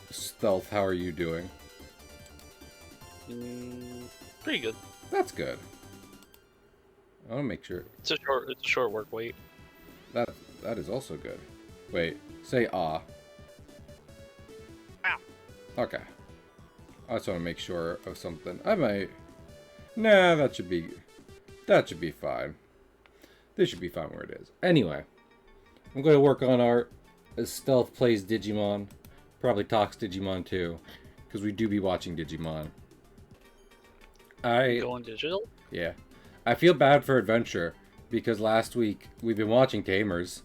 Stealth, how are you doing? Pretty good. That's good. I want to make sure. It's a short work week. That is also good. Wait, say ah. Ow. Okay. I just want to make sure of something. I might. Nah, that should be fine. This should be fine where it is. Anyway, I'm going to work on our Stealth plays Digimon. Probably talks Digimon too, because we do be watching Digimon. Going digital? Yeah. I feel bad for Adventure, because last week we've been watching Tamers,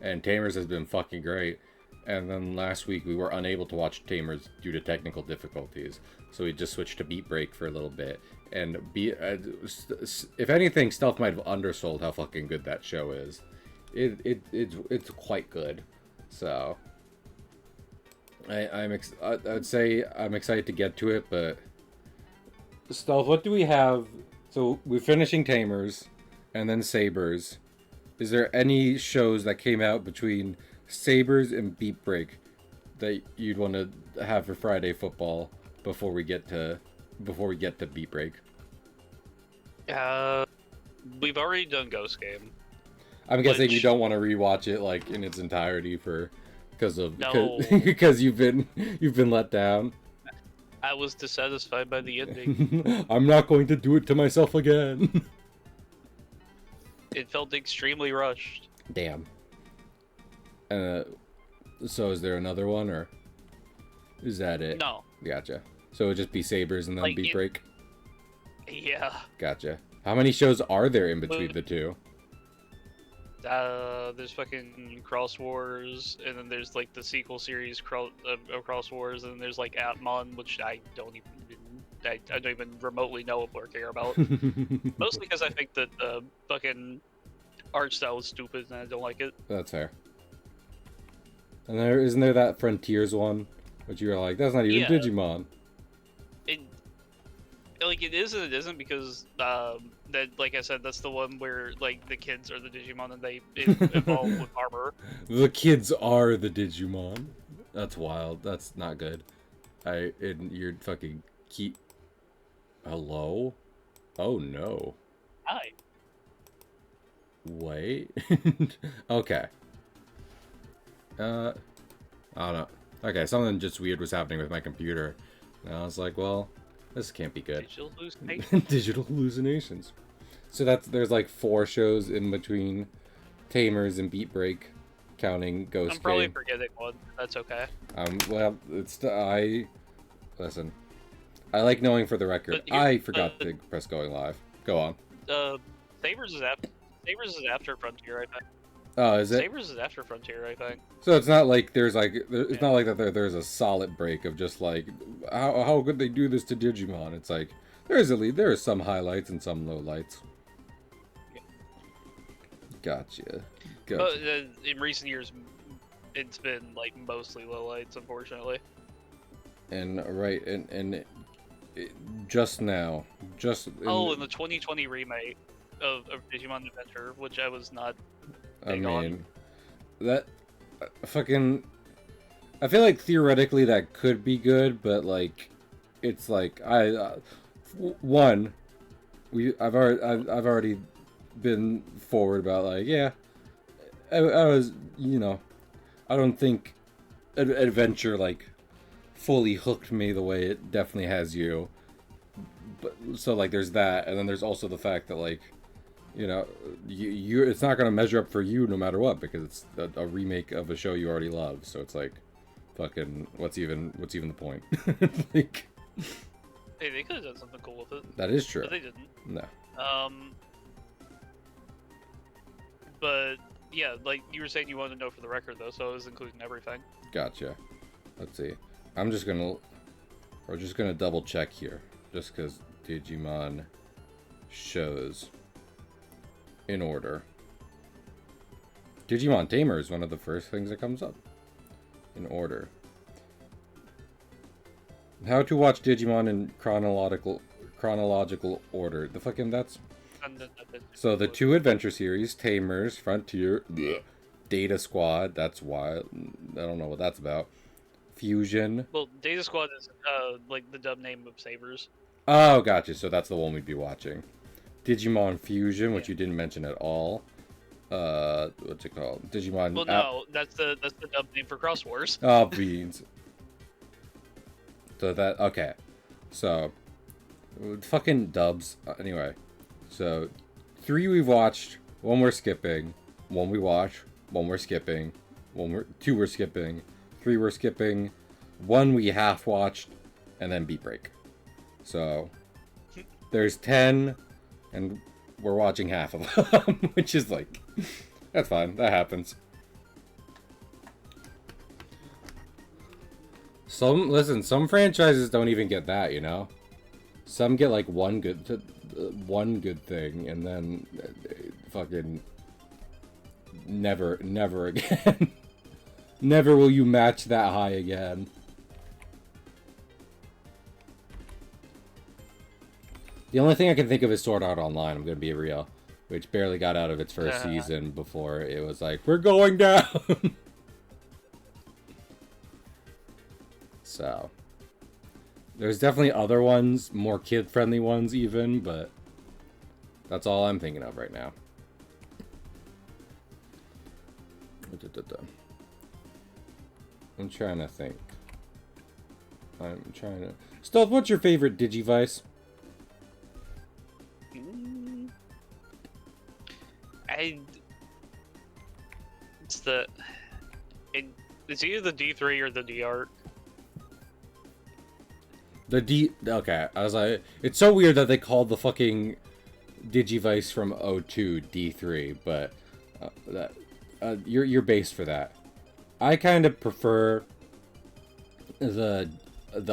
and Tamers has been fucking great. And then last week we were unable to watch Tamers due to technical difficulties, so we just switched to Beat Break for a little bit. And if anything, Stealth might have undersold how fucking good that show is. It's quite good. So I'd say I'm excited to get to it, but Stealth, what do we have? So we're finishing Tamers, and then Sabers. Is there any shows that came out between Sabers and Beat Break that you'd want to have for Friday football before we get to Beat Break? We've already done Ghost Game. I'm guessing you don't want to rewatch it like in its entirety because No. you've been let down. I was dissatisfied by the ending. I'm not going to do it to myself again. It felt extremely rushed. Damn. So is there another one, or is that it? No. Gotcha. So it would just be Sabers and then Like, Beat Break? Yeah. Gotcha. How many shows are there in between the two? There's fucking Cross Wars, and then there's like the sequel series of Cross Wars, and then there's like Atmon, which I don't even remotely know what or care about. Mostly because I think that the fucking art style is stupid and I don't like it. That's fair. And isn't there that Frontiers one, which you were like, that's not even Digimon. It is and it isn't, because that, like I said, that's the one where like the kids are the Digimon and they evolve with armor. The kids are the Digimon. That's wild. That's not good. You're fucking Hello? Oh no. Hi. Wait. Okay. I don't know. Okay, something just weird was happening with my computer. And I was like, well, this can't be good. Digital hallucinations. Digital hallucinations. So there's like 4 shows in between Tamers and Beat Break, counting Ghost I'm probably Game. forgetting one. That's okay. Well, listen. I like knowing for the record. I forgot to press going live. Go on. Sabers is after Frontier, I think. Oh, is it? Sabers is after Frontier, I think. So it's not like there's not like that there's a solid break of just like how could they do this to Digimon? It's like there are some highlights and some lowlights. Gotcha. In recent years, it's been like mostly lowlights, unfortunately. And right, and just now, in the 2020 remake of Digimon Adventure, which I was not. That fucking. I feel like theoretically that could be good, but like, it's like I've already been forward about like I was I don't think Adventure like fully hooked me the way it definitely has you. But so like there's that, and then there's also the fact that like it's not gonna measure up for you no matter what, because it's a remake of a show you already love. So it's like, fucking, what's even the point? Like, hey, they could have done something cool with it. That is true. But they didn't. No. But yeah, like you were saying, you wanted to know for the record though, so I was including everything. Gotcha. Let's see. We're just gonna double check here, just because Digimon shows in order. Digimon Tamer is one of the first things that comes up in order. How to watch Digimon in chronological order. The fucking that's. So the 2 adventure series, Tamers, Frontier, Data Squad. That's why I don't know what that's about. Fusion. Well, Data Squad is like the dub name of Sabers. Oh, gotcha. So that's the one we'd be watching. Digimon Fusion, Yeah. which you didn't mention at all. What's it called? Digimon. Well, no, that's the dub name for Cross Wars. Oh, beans. So that okay. So fucking dubs. Anyway, so 3 we've watched, 1 we're skipping, 1 we watch, 1 we're skipping, 2 we're skipping, 3 we're skipping, 1 we half watched, and then beat break. So there's 10, and we're watching half of them, which is like, that's fine. That happens. Some franchises don't even get that, you know. Some get like one good thing, and then fucking never again. Never will you match that high again. The only thing I can think of is Sword Art Online. I'm gonna be real, which barely got out of its first season before it was like, we're going down. So there's definitely other ones, more kid-friendly ones even, but that's all I'm thinking of right now. I'm trying to think. Stealth, what's your favorite Digivice? It's either the D3 or the D-Art. Okay, I was like, it's so weird that they called the fucking Digivice from O2 D3, but you're based for that. I kind of prefer the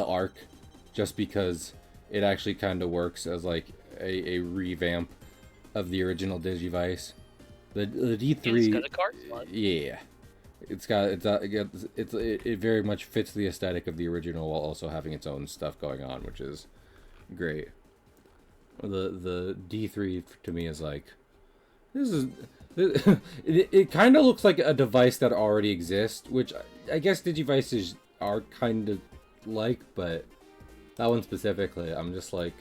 Arc, just because it actually kind of works as like a revamp of the original Digivice. The D3, it's got a card slot. Yeah. It very much fits the aesthetic of the original while also having its own stuff going on, which is great. The D3 to me is like, it kind of looks like a device that already exists, which I guess Digivices are kind of like, but that one specifically, I'm just like,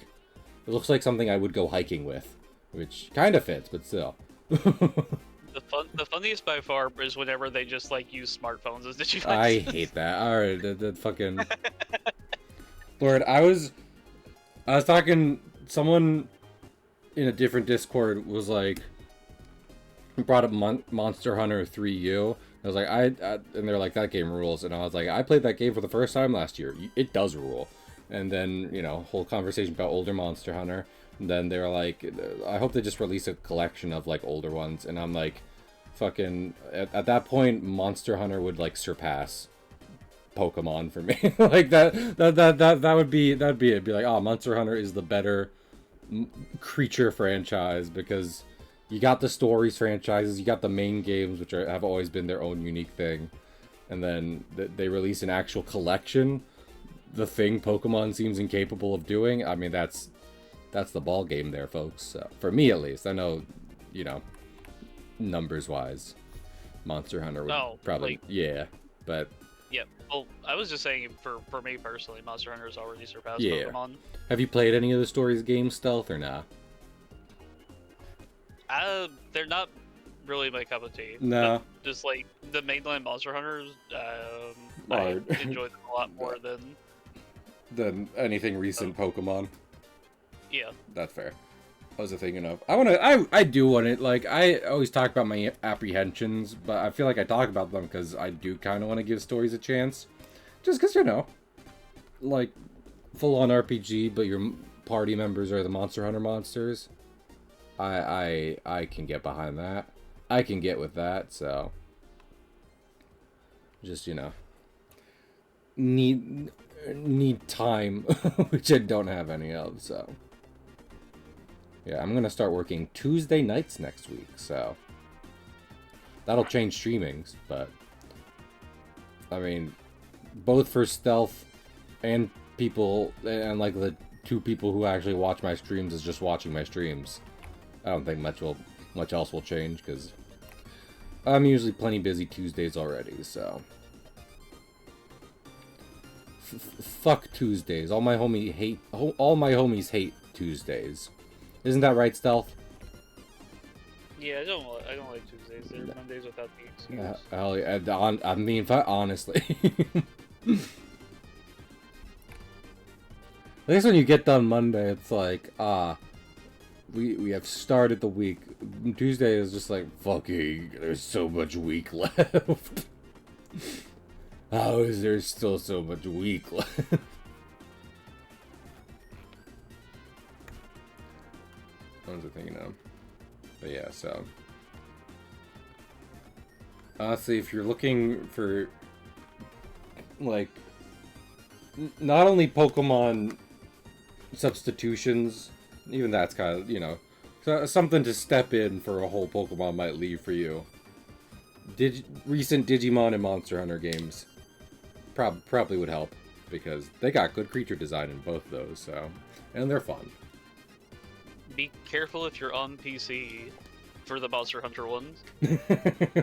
it looks like something I would go hiking with, which kind of fits, but still. The funniest by far is whenever they just like use smartphones as Digivices. I hate that. Alright, that fucking Lord, I was talking, someone in a different Discord was like, brought up Monster Hunter 3U. I was like, and they're like, that game rules, and I was like, I played that game for the first time last year. It does rule. And then, you know, whole conversation about older Monster Hunter. And then they were like, I hope they just release a collection of like older ones. And I'm like, fucking, at that point, Monster Hunter would like surpass Pokemon for me. Like that would be it. Be like, oh, Monster Hunter is the better creature franchise, because you got the stories franchises, you got the main games, which have always been their own unique thing, and then they release an actual collection. The thing Pokemon seems incapable of doing. I mean, that's the ball game there, folks. For me, at least. I know, you know, numbers wise, Monster Hunter would probably, yeah, but yeah. Well, I was just saying for me personally, Monster Hunter has already surpassed Pokemon. Have you played any of the stories games, Stealth, or nah? They're not really my cup of tea. No. Just like the mainline Monster Hunters, I enjoy them a lot more than anything recent Pokemon. Yeah. That's fair. I was thinking of. I do want it. Like, I always talk about my apprehensions, but I feel like I talk about them because I do kind of want to give stories a chance. Just because, you know, like, full-on RPG, but your party members are the Monster Hunter monsters. I can get behind that. I can get with that, so. Just, you know. Need time, which I don't have any of, so. Yeah, I'm gonna start working Tuesday nights next week, so that'll change streamings, but I mean, both for Stealth and people, and like the 2 people who actually watch my streams is just watching my streams. I don't think much else will change, because I'm usually plenty busy Tuesdays already, so fuck Tuesdays. All my homies hate Tuesdays. Isn't that right, Stealth? Yeah, I don't like Tuesdays. They're Mondays without the excuse. Hell yeah, I mean, honestly. At least when you get done Monday, it's like, we have started the week. Tuesday is just like, fucking, there's so much week left. How is there still so much week left? What was I thinking of? But yeah, so. Honestly, if you're looking for, like, not only Pokemon substitutions, even that's kind of, you know, something to step in for a whole Pokemon might leave for you. Recent Digimon and Monster Hunter games probably would help, because they got good creature design in both of those, so, and they're fun. Be careful if you're on PC for the Monster Hunter ones.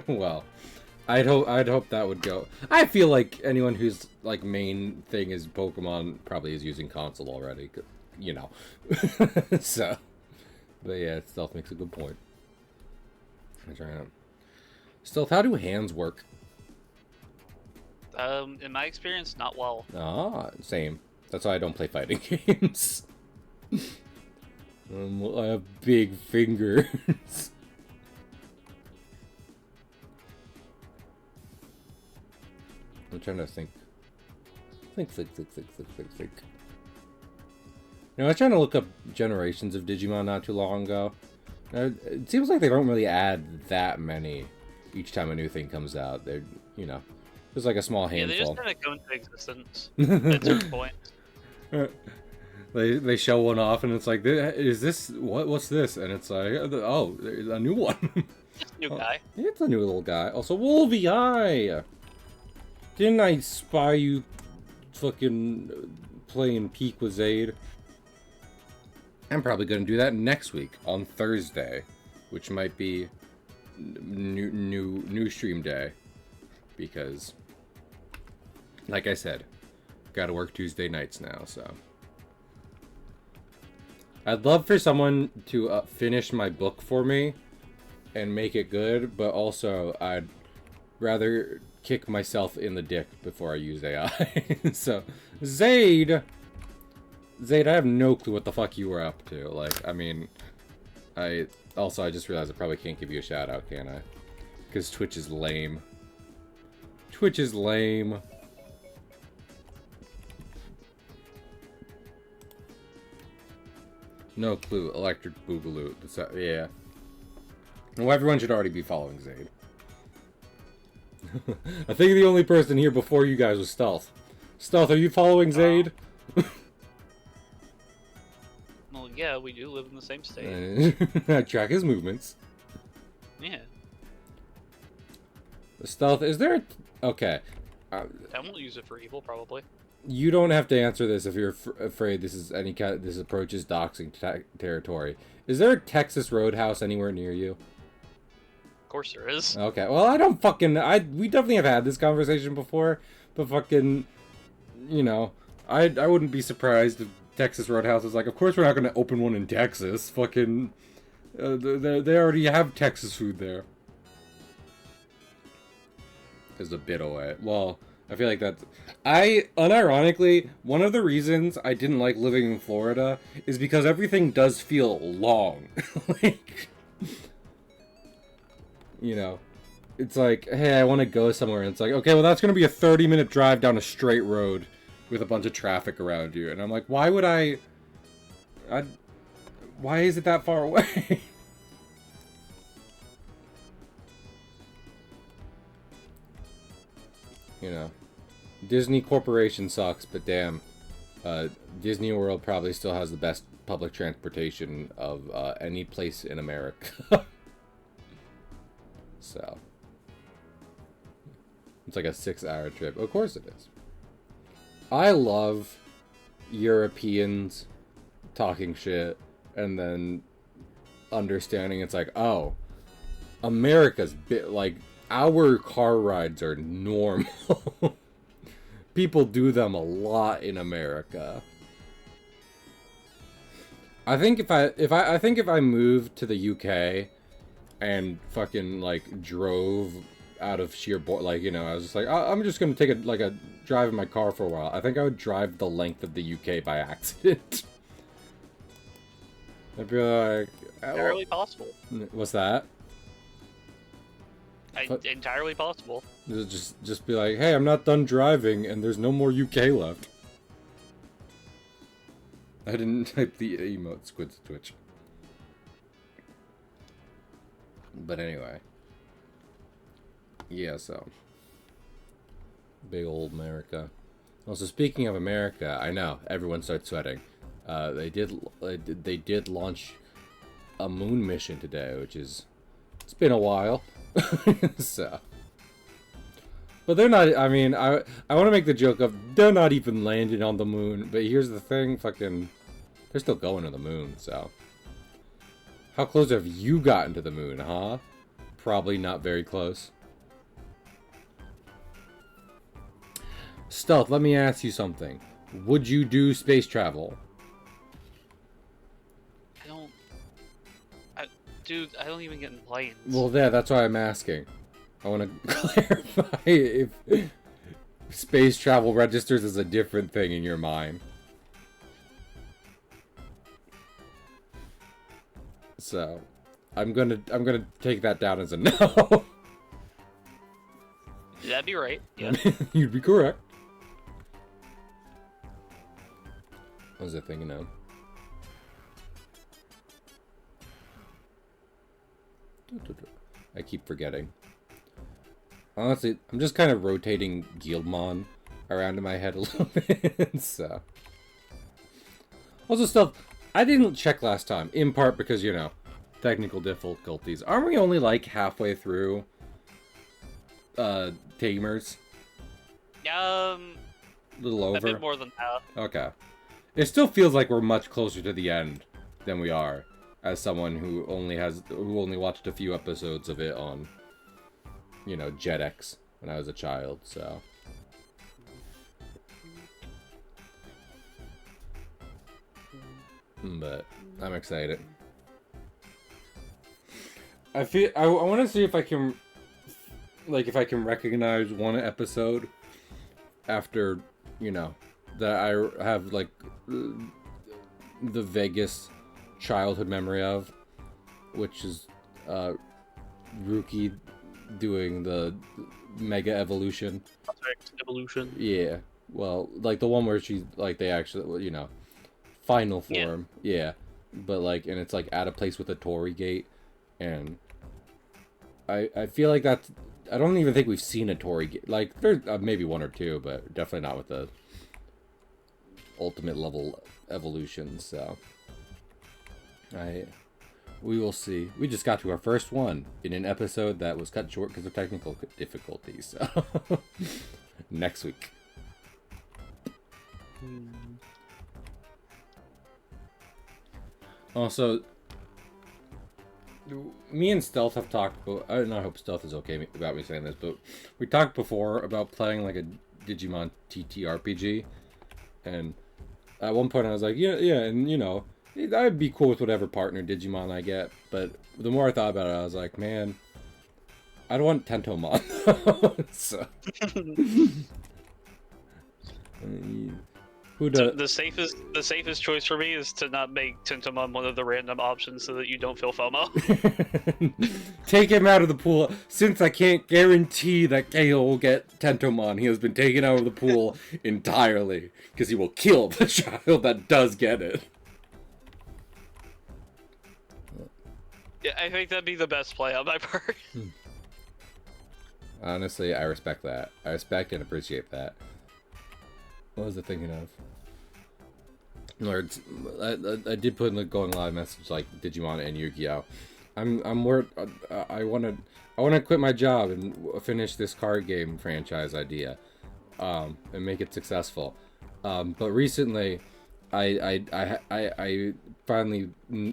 Well, I'd hope that would go. I feel like anyone whose like main thing is Pokemon probably is using console already, you know. So, but yeah, Stealth makes a good point. I'm trying to. Stealth, how do hands work? In my experience, not well. Ah, same. That's why I don't play fighting games. I have big fingers. I'm trying to think. Think. You know, I was trying to look up generations of Digimon not too long ago. It seems like they don't really add that many each time a new thing comes out. They're, you know, there's like a small handful. Yeah, they just kind of go into existence at certain points. They show one off and it's like, is this what's this? And it's like, oh, there's a new one. Just a new guy. It's a new little guy. Also, Wolvie, hi! Didn't I spy you fucking playing Peak with Zaid? I'm probably gonna do that next week on Thursday, which might be new stream day, because, like I said, gotta work Tuesday nights now. So I'd love for someone to finish my book for me and make it good, but also I'd rather kick myself in the dick before I use AI. So, Zaid, I have no clue what the fuck you were up to. Like, I mean, I just realized I probably can't give you a shout out, can I? Because Twitch is lame. Twitch is lame. No clue. Electric Boogaloo. Yeah. Well, everyone should already be following Zaid. I think the only person here before you guys was Stealth. Stealth, are you following Zaid? Well, yeah, we do live in the same state. I track his movements. Yeah. Stealth, is there... Okay. I won't use it for evil, probably. You don't have to answer this if you're afraid this approaches doxing territory. Is there a Texas Roadhouse anywhere near you? Of course there is. Okay, well, I don't fucking... we definitely have had this conversation before, but fucking... You know, I wouldn't be surprised if Texas Roadhouse is like, of course we're not going to open one in Texas. Fucking... they already have Texas food there. Is a bit away. Well, I feel like that's... unironically, one of the reasons I didn't like living in Florida is because everything does feel long. Like... You know, it's like, hey, I want to go somewhere. And it's like, okay, well, that's going to be a 30-minute drive down a straight road with a bunch of traffic around you. And I'm like, why would why is it that far away? You know, Disney Corporation sucks, but damn, Disney World probably still has the best public transportation of any place in America. So, it's like a 6-hour trip. Of course it is. I love Europeans talking shit and then understanding it's like, oh, America's bit like our car rides are normal. people do them a lot in America. I think if I moved to the UK and fucking like drove out of sheer like, you know, I was just like, I'm just gonna take a drive in my car for a while. I think I would drive the length of the UK by accident. I'd be like, Entirely possible. What's that? Entirely possible. Just be like, hey, I'm not done driving, and there's no more UK left. I didn't type the emote squids Twitch. But anyway. Yeah, so. Big old America. Also, speaking of America, I know, everyone started sweating. They did launch a moon mission today, which is... It's been a while. So... But they're not, I mean, I want to make the joke of, they're not even landing on the moon. But here's the thing, fucking, they're still going to the moon, so. How close have you gotten to the moon, huh? Probably not very close. Stealth, let me ask you something. Would you do space travel? Dude, I don't even get in planes. Well, yeah, that's why I'm asking. I want to clarify if space travel registers as a different thing in your mind. So, I'm gonna take that down as a no. That'd be right. Yeah. You'd be correct. What was I thinking of? I keep forgetting. Honestly, I'm just kind of rotating Guildmon around in my head a little bit, so. Also stuff I didn't check last time, in part because, you know, technical difficulties. Aren't we only like halfway through Tamers? A little over? A bit more than half. Okay. It still feels like we're much closer to the end than we are, as someone who only watched a few episodes of it on, you know, JetX when I was a child, so. But I'm excited. I want to see if I can, like, if I can recognize one episode after, you know, that I have, like, the vaguest childhood memory of, which is Ruki doing the Mega Evolution. Evolution. Yeah. Well, like the one where she's like they actually, you know, final form. Yeah. But like, and it's like at a place with a Torii gate, and I feel like that's. I don't even think we've seen a Torii gate. Like there's maybe one or two, but definitely not with the ultimate level evolution. So we will see. We just got to our first one in an episode that was cut short because of technical difficulties. So next week. Also, me and Stealth have talked about. I hope Stealth is okay about me saying this, but we talked before about playing like a Digimon TTRPG, and at one point I was like, yeah, and you know, I'd be cool with whatever partner Digimon I get. But the more I thought about it, I was like, man, I'd want Tentomon. So. The safest choice for me is to not make Tentomon one of the random options so that you don't feel FOMO. Take him out of the pool. Since I can't guarantee that Cahill will get Tentomon, he has been taken out of the pool entirely because he will kill the child that does get it. Yeah, I think that'd be the best play on my part. Honestly, I respect that. I respect and appreciate that. What was I thinking of? Lord, I did put in the going live message like Digimon and Yu-Gi-Oh. I'm worried. I want to quit my job and finish this card game franchise idea, and make it successful. But recently, I finally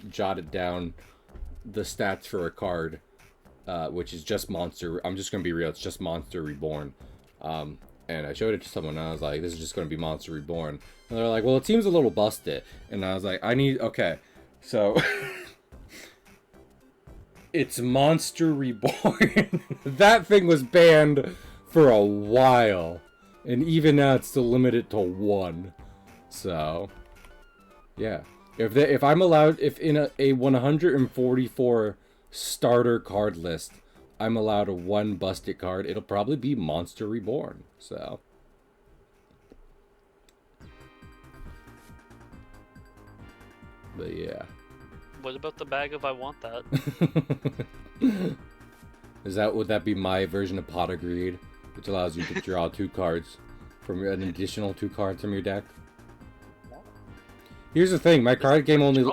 jotted down the stats for a card, which is just Monster. I'm just gonna be real. It's just Monster Reborn. And I showed it to someone, and I was like, this is just going to be Monster Reborn. And they're like, well, it seems a little busted. And I was like, okay. So, it's Monster Reborn. That thing was banned for a while. And even now, it's still limited to 1. So, yeah. If I'm allowed, if in a 144 starter card list, I'm allowed a 1 busted card, it'll probably be Monster Reborn. So. But yeah. What about the bag of I want that? Would that be my version of Pot of Greed, which allows you to draw 2 cards from an additional 2 cards from your deck? Here's the thing, my card game only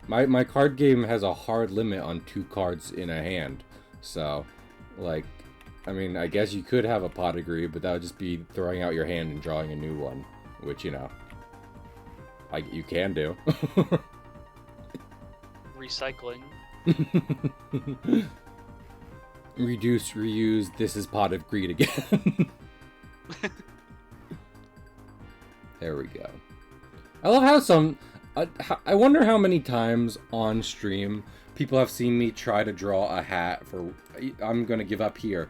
my card game has a hard limit on 2 cards in a hand. So, like, I mean, I guess you could have a Pot of Greed, but that would just be throwing out your hand and drawing a new one, which, you know, like you can do. Recycling. Reduce, reuse, this is Pot of Greed again. There we go. I love how I wonder how many times on stream people have seen me try to draw a hat for... I'm gonna give up here.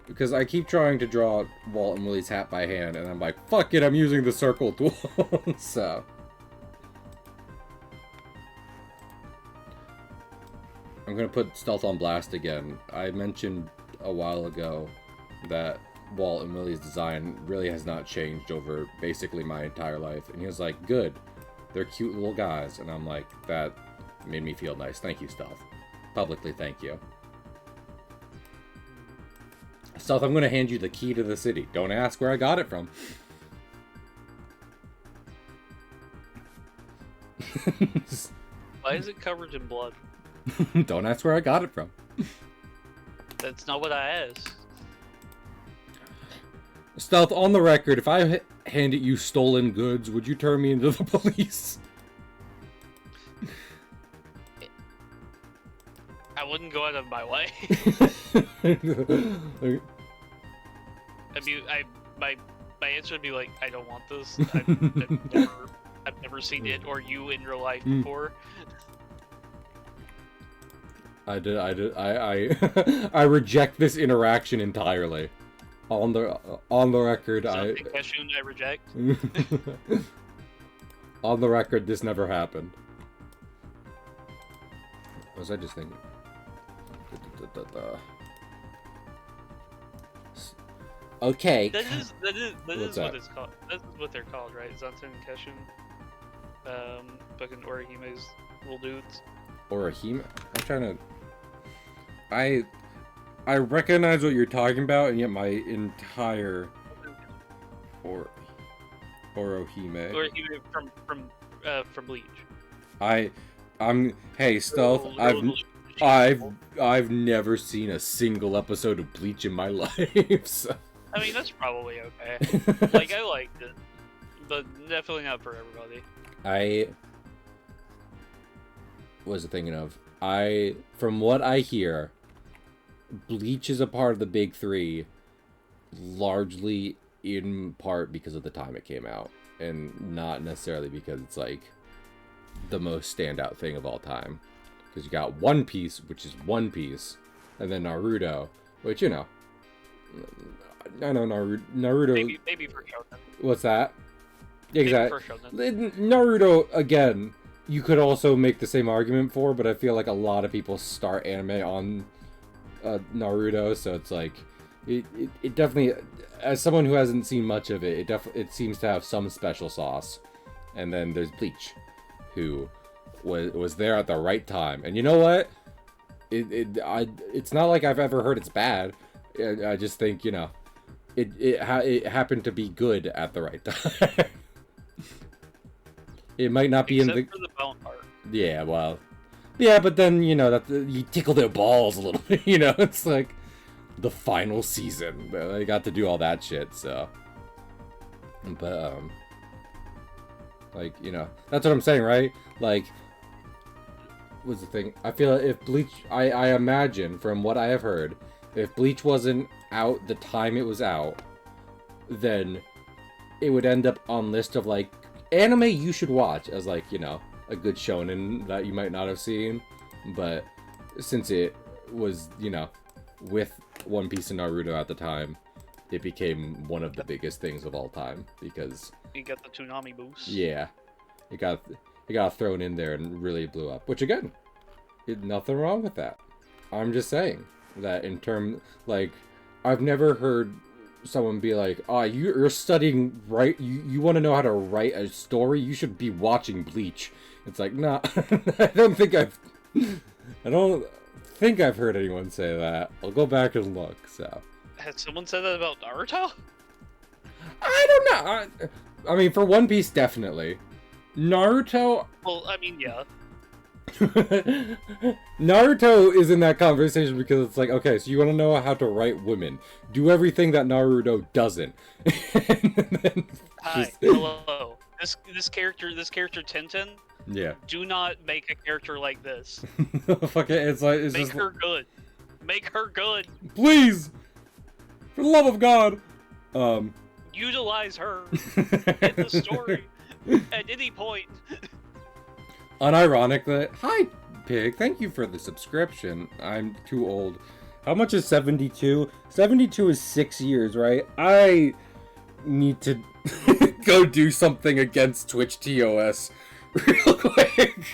Because I keep trying to draw Walt and Willie's hat by hand, and I'm like, fuck it, I'm using the circle tool. So... I'm gonna put Stealth on Blast again. I mentioned a while ago that Walt and Willie's design really has not changed over basically my entire life. And he was like, good. They're cute little guys. And I'm like, that made me feel nice. Thank you, Stealth. Publicly, thank you. Stealth, I'm gonna hand you the key to the city. Don't ask where I got it from. Why is it covered in blood? Don't ask where I got it from. That's not what I asked. Stealth, on the record, if I handed you stolen goods, would you turn me into the police? I wouldn't go out of my way. My answer would be like, I don't want this. I've never seen it or you in real life before. I I reject this interaction entirely. On the record, I reject. On the record, this never happened. What was I just thinking? Okay. That is what it's called. That is what they're called, right? Zanten and Keshin. Fucking Orihime's little dudes. Orihime? I'm trying to... I recognize what you're talking about, and yet my entire... Orohime. Orihime from Bleach. Hey, Stealth, I've never seen a single episode of Bleach in my life, so... I mean, that's probably okay. Like, I liked it. But definitely not for everybody. What was I thinking of? From what I hear, Bleach is a part of the big three, largely in part because of the time it came out, and not necessarily because it's like the most standout thing of all time. Because you got One Piece, which is One Piece, and then Naruto, which, you know, I know Naruto. Maybe for shonen. What's that? Exactly. Maybe for shonen. Naruto, again, you could also make the same argument for, but I feel like a lot of people start anime on Naruto, so it's like it definitely, as someone who hasn't seen much of it, it seems to have some special sauce. And then there's Bleach, who was there at the right time, and you know what? It's not like I've ever heard it's bad. I just think, you know, it happened to be good at the right time. It might not be Except in the... for the bone part. Yeah, well... Yeah, but then, you know, you tickle their balls a little bit, you know? It's like the final season. They got to do all that shit, so... But, like, you know, that's what I'm saying, right? Like, what's the thing? I feel like if Bleach... I imagine, from what I have heard, if Bleach wasn't out the time it was out, then it would end up on list of like anime you should watch as like, you know, a good shonen that you might not have seen. But since it was, you know, with One Piece and Naruto at the time, it became one of the biggest things of all time because You got the Toonami boost. yeah, it got thrown in there and really blew up. Which again, nothing wrong with that. I'm just saying that in term, like, I've never heard someone be like, "Oh, you're studying right. You want to know how to write a story? You should be watching Bleach." It's like, nah, I don't think I've heard anyone say that. I'll go back and look. So, Had someone said that about Naruto? I don't know. I mean, for One Piece, definitely. Naruto. Well, I mean, yeah. Naruto is in that conversation because it's like, okay, so you want to know how to write women. Do everything that Naruto doesn't. Hi, hello. This character Tintin. Yeah. Do not make a character like this. Fuck it, it's like... Make her good. Make her good. Please! For the love of God! Utilize her in the story at any point. Unironically... Hi, Pig. Thank you for the subscription. I'm too old. How much is 72? 72 is 6 years, right? I need to go do something against Twitch TOS real quick.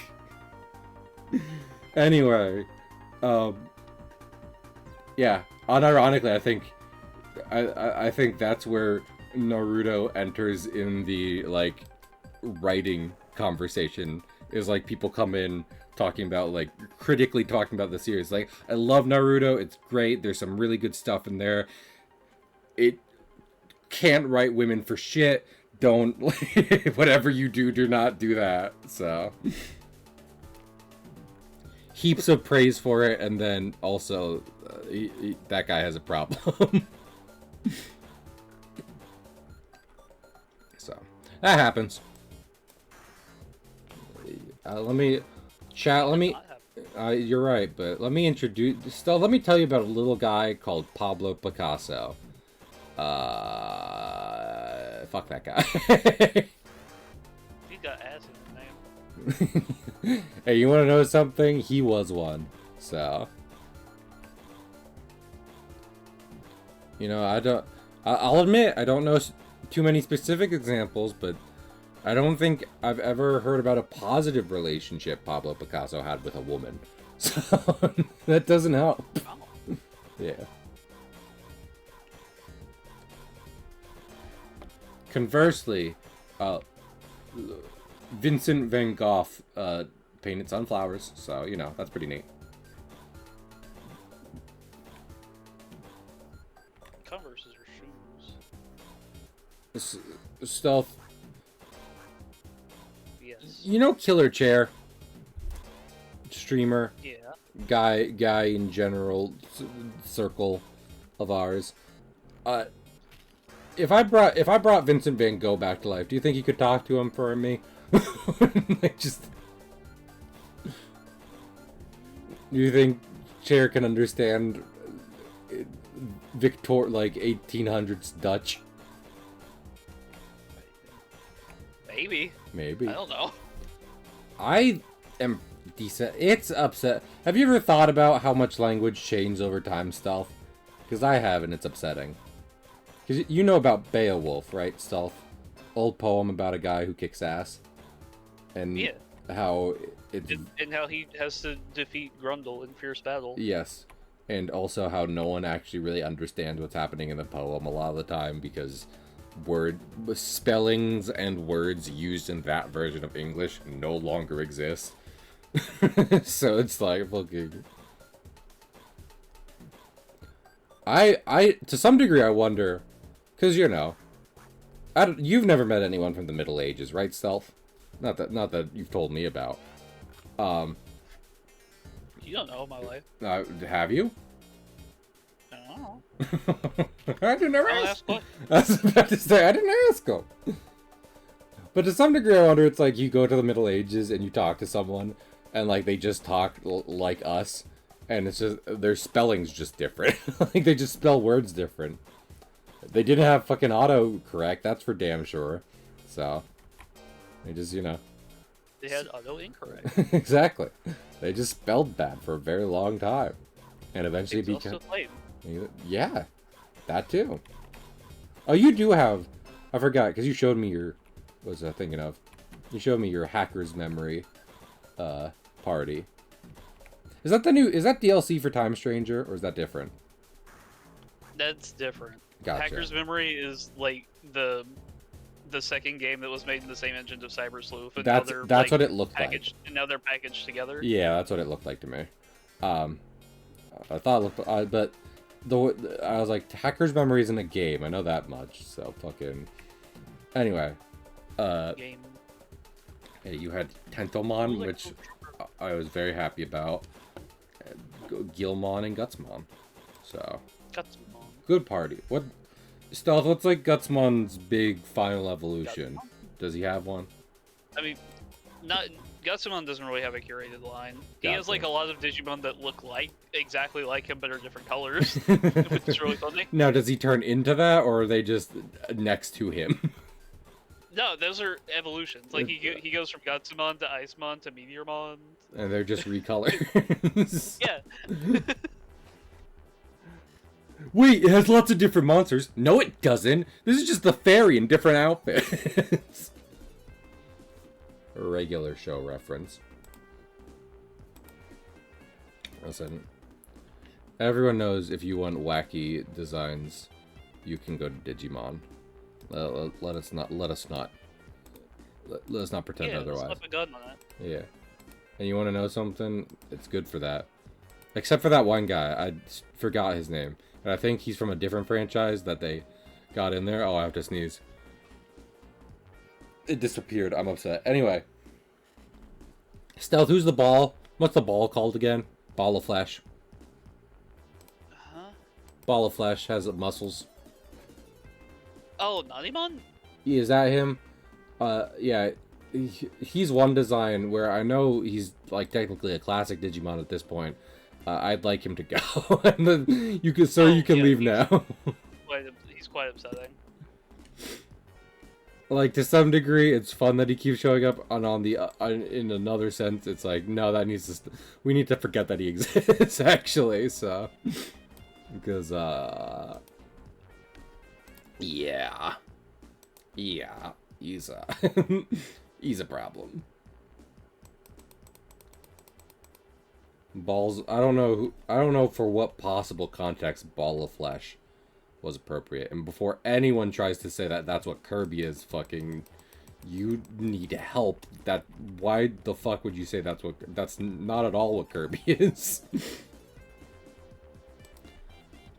Anyway, yeah, unironically, I think that's where Naruto enters in the, like, writing conversation, is like people come in talking about, like, critically talking about the series. Like, I love Naruto, it's great, there's some really good stuff in there. It can't write women for shit. Don't, whatever you do not do that. So, heaps of praise for it, and then also, that guy has a problem. So, that happens. Let me you're right, but let me let me tell you about a little guy called Pablo Picasso. Fuck that guy. He got ass in his name. Hey, you want to know something? He was one. So, you know, I'll admit, I don't know too many specific examples, but I don't think I've ever heard about a positive relationship Pablo Picasso had with a woman. So, that doesn't help. Yeah. Conversely, Vincent van Gogh painted sunflowers, so, you know, that's pretty neat. Converses are shoes. Stealth. Yes. You know Killer Chair? Streamer. Yeah. Guy in general circle of ours. If I brought Vincent van Gogh back to life, do you think you could talk to him for me? Like, just... Do you think Chair can understand like 1800s Dutch? Maybe. Maybe. I don't know. I am decent. It's upset. Have you ever thought about how much language changed over time, Stealth? Because I have, and it's upsetting. Because you know about Beowulf, right, Stealth? Old poem about a guy who kicks ass. And yeah. How it's... And how he has to defeat Grundle in fierce battle. Yes. And also how no one actually really understands what's happening in the poem a lot of the time because spellings and words used in that version of English no longer exist. So it's like fucking... I to some degree I wonder, because you know, you've never met anyone from the Middle Ages, right, Stealth? Not that you've told me about. You don't know my life. Have you? No. I didn't ask. I was about to say, I didn't ask him. But to some degree, I wonder, it's like you go to the Middle Ages and you talk to someone, and like they just talk like us, and it's just their spelling's just different. Like they just spell words different. They didn't have fucking auto correct, that's for damn sure. So, they just, you know. They had auto incorrect. Exactly. They just spelled bad for a very long time. And eventually became... Yeah, that too. Oh, you do have... I forgot, because you showed me your... What was I thinking of? You showed me your hacker's memory party. Is that the new... Is that DLC for Time Stranger, or is that different? That's different. Gotcha. Hacker's Memory is like the second game that was made in the same engine of Cyber Sleuth. And that's like, what it looked packaged, like. And now they're packaged together. Yeah, that's what it looked like to me. I thought it looked... but I was like, Hacker's Memory isn't a game. I know that much. So fucking... Anyway. Game. Yeah, you had Tentomon, which I was very happy about. Gilmon and Gutsmon. So... Gutsmon. Good party. What... Stealth, what's like Gutsmon's big final evolution? Gutsmon? Does he have one? I mean, Gutsmon doesn't really have a curated line. He has like a lot of Digimon that look exactly like him, but are different colors, which is really funny. Now, does he turn into that, or are they just next to him? No, those are evolutions. Like he goes from Gutsmon to Icemon to Meteormon. And they're just recolored. Yeah. Wait, it has lots of different monsters. No, it doesn't. This is just the fairy in different outfits. A regular show reference. Listen. Everyone knows if you want wacky designs, you can go to Digimon. Let us not pretend otherwise. Let's slap a gun on that. Yeah. And you want to know something? It's good for that. Except for that one guy. I forgot his name. And I think he's from a different franchise that they got in there. Oh, I have to sneeze. It disappeared. I'm upset. Anyway. Stealth, who's the ball? What's the ball called again? Ball of flesh. Huh? Ball of flesh has muscles. Oh, Nanimon? Yeah, is that him? Yeah. He's one design where I know he's like technically a classic Digimon at this point. I'd like him to go. And then you can, you can leave now. He's quite upsetting. Like, to some degree, it's fun that he keeps showing up, and on the in another sense, it's like, no, that needs to... We need to forget that he exists, actually, so... Because, yeah. Yeah. He's a... he's a problem. Balls... I don't know for what possible context Ball of Flesh was appropriate. And before anyone tries to say that that's what Kirby is, fucking... You need help. Why the fuck would you say that's not at all what Kirby is?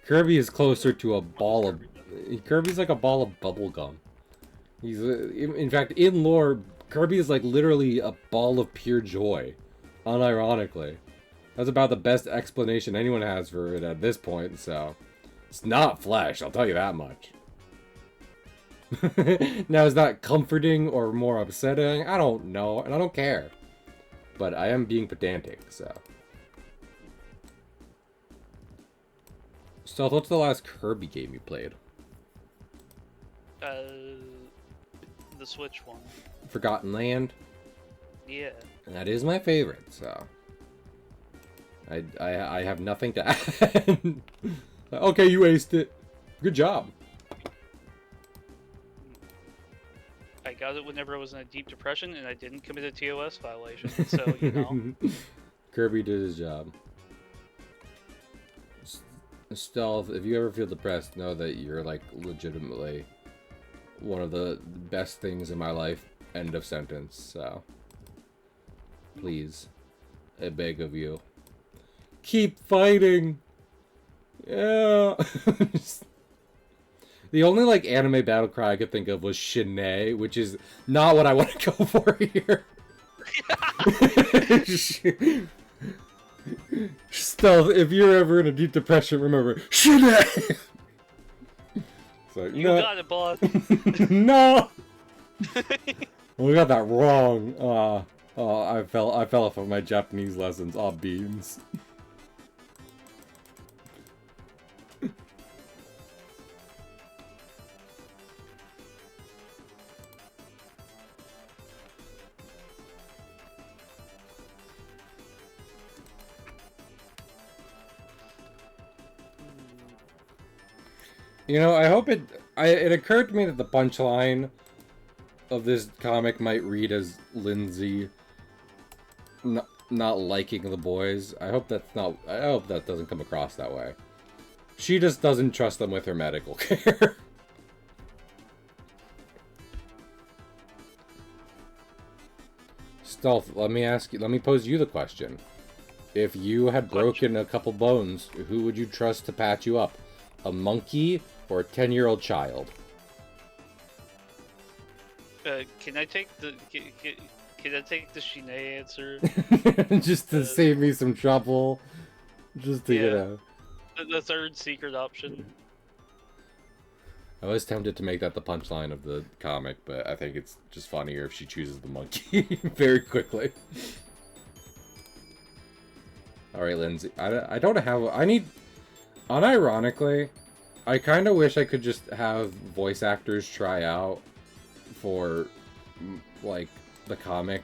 Kirby is closer to a ball of... Kirby's like a ball of bubblegum. He's... in fact, in lore, Kirby is like literally a ball of pure joy. Unironically. That's about the best explanation anyone has for it at this point, so... It's not flesh, I'll tell you that much. Now, is that comforting or more upsetting? I don't know, and I don't care. But I am being pedantic, so... Stealth, what's the last Kirby game you played? The Switch one. Forgotten Land? Yeah. And that is my favorite, so... I have nothing to add. Okay, you aced it. Good job. I got it whenever I was in a deep depression, and I didn't commit a TOS violation, so, you know. Kirby did his job. Stealth, if you ever feel depressed, know that you're, like, legitimately one of the best things in my life. End of sentence, so. Please. I beg of you. Keep fighting! Yeah. The only, like, anime battle cry I could think of was Shinae, which is not what I want to go for here. Stealth, if you're ever in a deep depression, remember, Shinae! So, you got it, boss. No! We got that wrong. Oh, I fell off of my Japanese lessons. Aw, beans. You know, I hope it... it occurred to me that the punchline of this comic might read as Lindsay not liking the boys. I hope that's not... I hope that doesn't come across that way. She just doesn't trust them with her medical care. Stealth, let me pose you the question. If you had broken a couple bones, who would you trust to patch you up? A monkey or a 10-year-old child? Can I take the can I take the Shine answer? Just to save me some trouble. Just to, you know. The third secret option. I was tempted to make that the punchline of the comic, but I think it's just funnier if she chooses the monkey very quickly. Alright, Lindsay. I don't have... I need... Unironically, I kind of wish I could just have voice actors try out for, like, the comic.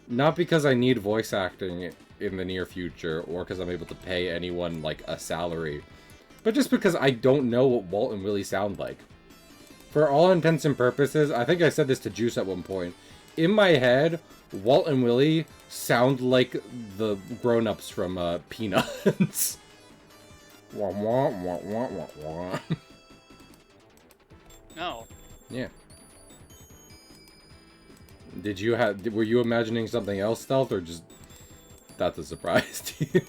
Not because I need voice acting in the near future, or because I'm able to pay anyone, like, a salary, but just because I don't know what Walt and Willie sound like. For all intents and purposes, I think I said this to Juice at one point, in my head, Walt and Willie sound like the grown-ups from Peanuts. Wah, wah, wah, wah, wah, wah. No. Yeah. Were you imagining something else, Stealth, or just that's a surprise to you?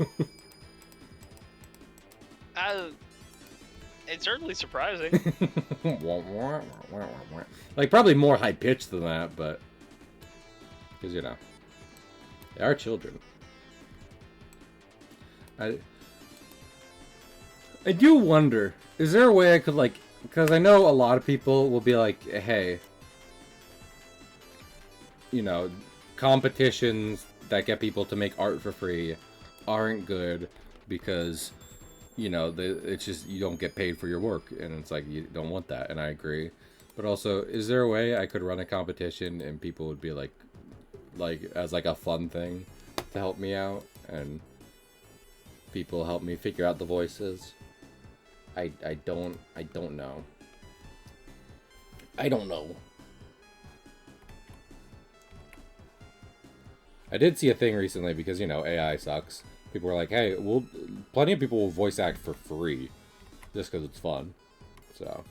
It's certainly surprising. Like, probably more high-pitched than that, but... Because, you know, they are children. I do wonder, is there a way I could, like... Because I know a lot of people will be like, hey... You know, competitions that get people to make art for free aren't good because, you know, it's just, you don't get paid for your work, and it's like, you don't want that, and I agree. But also, is there a way I could run a competition and people would be like, as like a fun thing to help me out, and people help me figure out the voices? I don't know. I don't know. I did see a thing recently because, you know, AI sucks. People were like, hey, plenty of people will voice act for free just because it's fun. So,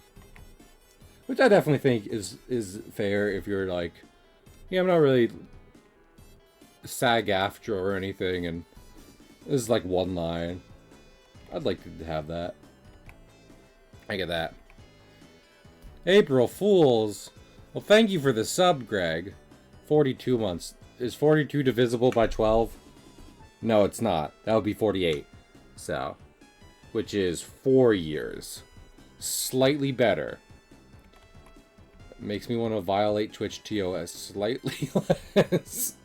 which I definitely think is fair if you're like, yeah, I'm not really SAG-AFTRA or anything, and this is like one line. I'd like to have that. I get that. April Fools. Well, thank you for the sub, Greg. 42 months. Is 42 divisible by 12? No, it's not. That would be 48. So, which is 4 years. Slightly better. Makes me want to violate Twitch TOS slightly less.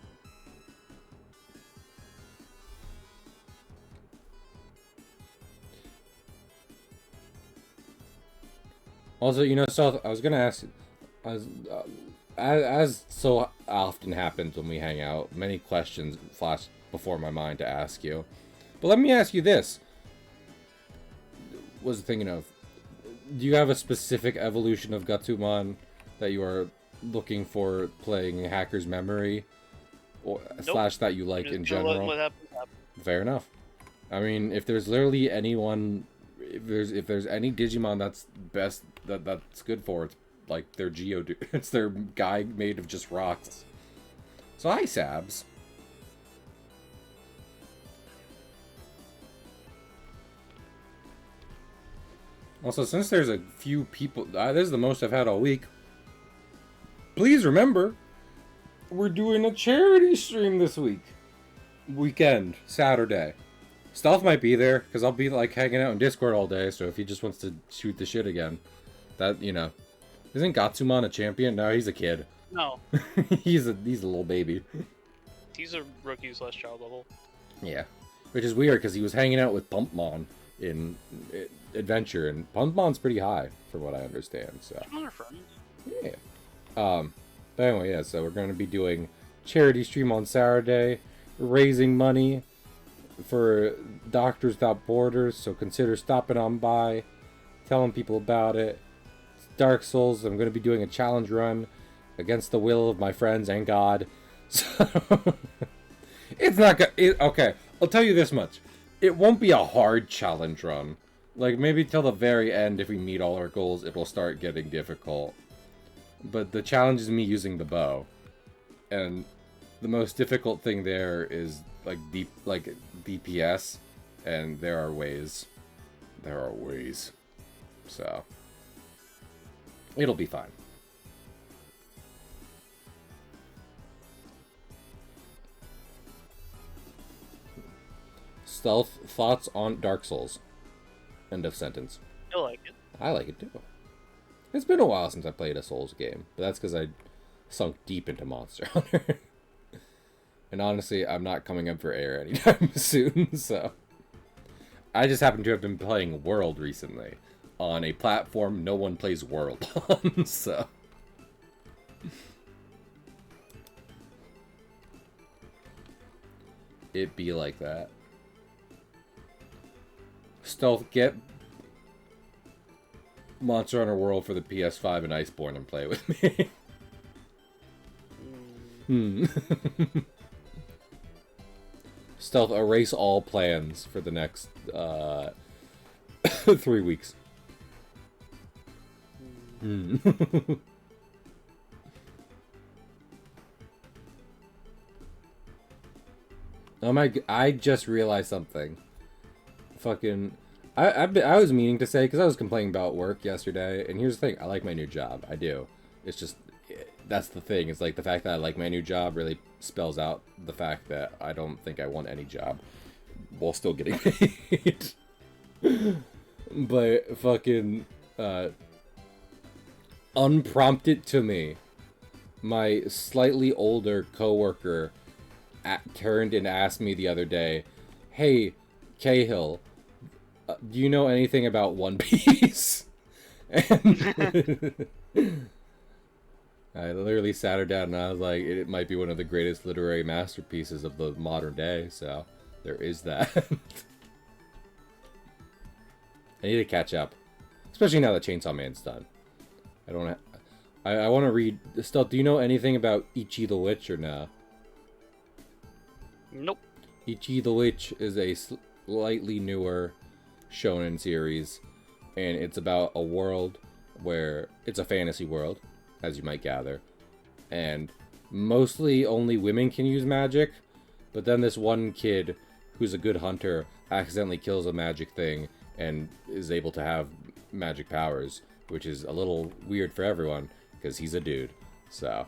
Also, you know, so I was gonna ask, as so often happens when we hang out, many questions flash before my mind to ask you. But let me ask you this. Was thinking of, do you have a specific evolution of Gatsumon that you are looking for playing Hacker's Memory? Or Nope. slash that you like in general? What happened, happened. Fair enough. I mean, if there's literally anyone, if there's any Digimon that's best, that's good for, it's like their Geodude. It's their guy made of just rocks. So hi, Sabs. Also, since there's a few people, this is the most I've had all week. Please remember, we're doing a charity stream this weekend, Saturday. Stealth might be there, because I'll be, like, hanging out in Discord all day, so if he just wants to shoot the shit again, that, you know. Isn't Gatsumon a champion? No, he's a kid. No. he's a little baby. He's a rookie/child level. Yeah. Which is weird, because he was hanging out with Pumpmon in Adventure, and Pumpmon's pretty high, from what I understand, so. Yeah. But anyway, yeah, so we're going to be doing charity stream on Saturday, raising money for Doctors Without Borders, so consider stopping on by telling people about it. It's Dark Souls. I'm going to be doing a challenge run against the will of my friends and God. So it's not good. Okay, I'll tell you this much. It won't be a hard challenge run. Like, maybe till the very end, if we meet all our goals, it will start getting difficult. But the challenge is me using the bow. And the most difficult thing there is, like, DPS. And there are ways. There are ways. So, it'll be fine. Stealth thoughts on Dark Souls. End of sentence. I like it. I like it too. It's been a while since I played a Souls game, but that's because I sunk deep into Monster Hunter. And honestly, I'm not coming up for air anytime soon, so... I just happen to have been playing World recently, on a platform no one plays World on, so... It be like that. Stealth, get Monster Hunter World for the PS5 and Iceborne and play with me. Stealth, erase all plans for the next 3 weeks. Oh my! I just realized something. Fucking, I was meaning to say, because I was complaining about work yesterday, and here's the thing: I like my new job. I do. It's just, that's the thing. It's like the fact that I like my new job really spells out the fact that I don't think I want any job while still getting paid. But fucking, unprompted to me, my slightly older coworker turned and asked me the other day, "Hey, Cahill, do you know anything about One Piece?" And I literally sat her down and I was like, it might be one of the greatest literary masterpieces of the modern day, so there is that. I need to catch up, especially now that Chainsaw Man's done. I don't. I want to read. Stealth, do you know anything about Ichi the Witch or no? Nope. Ichi the Witch is a slightly newer shonen series, and it's about a world where it's a fantasy world, as you might gather, and mostly only women can use magic, but then this one kid who's a good hunter accidentally kills a magic thing and is able to have magic powers, which is a little weird for everyone because he's a dude. So,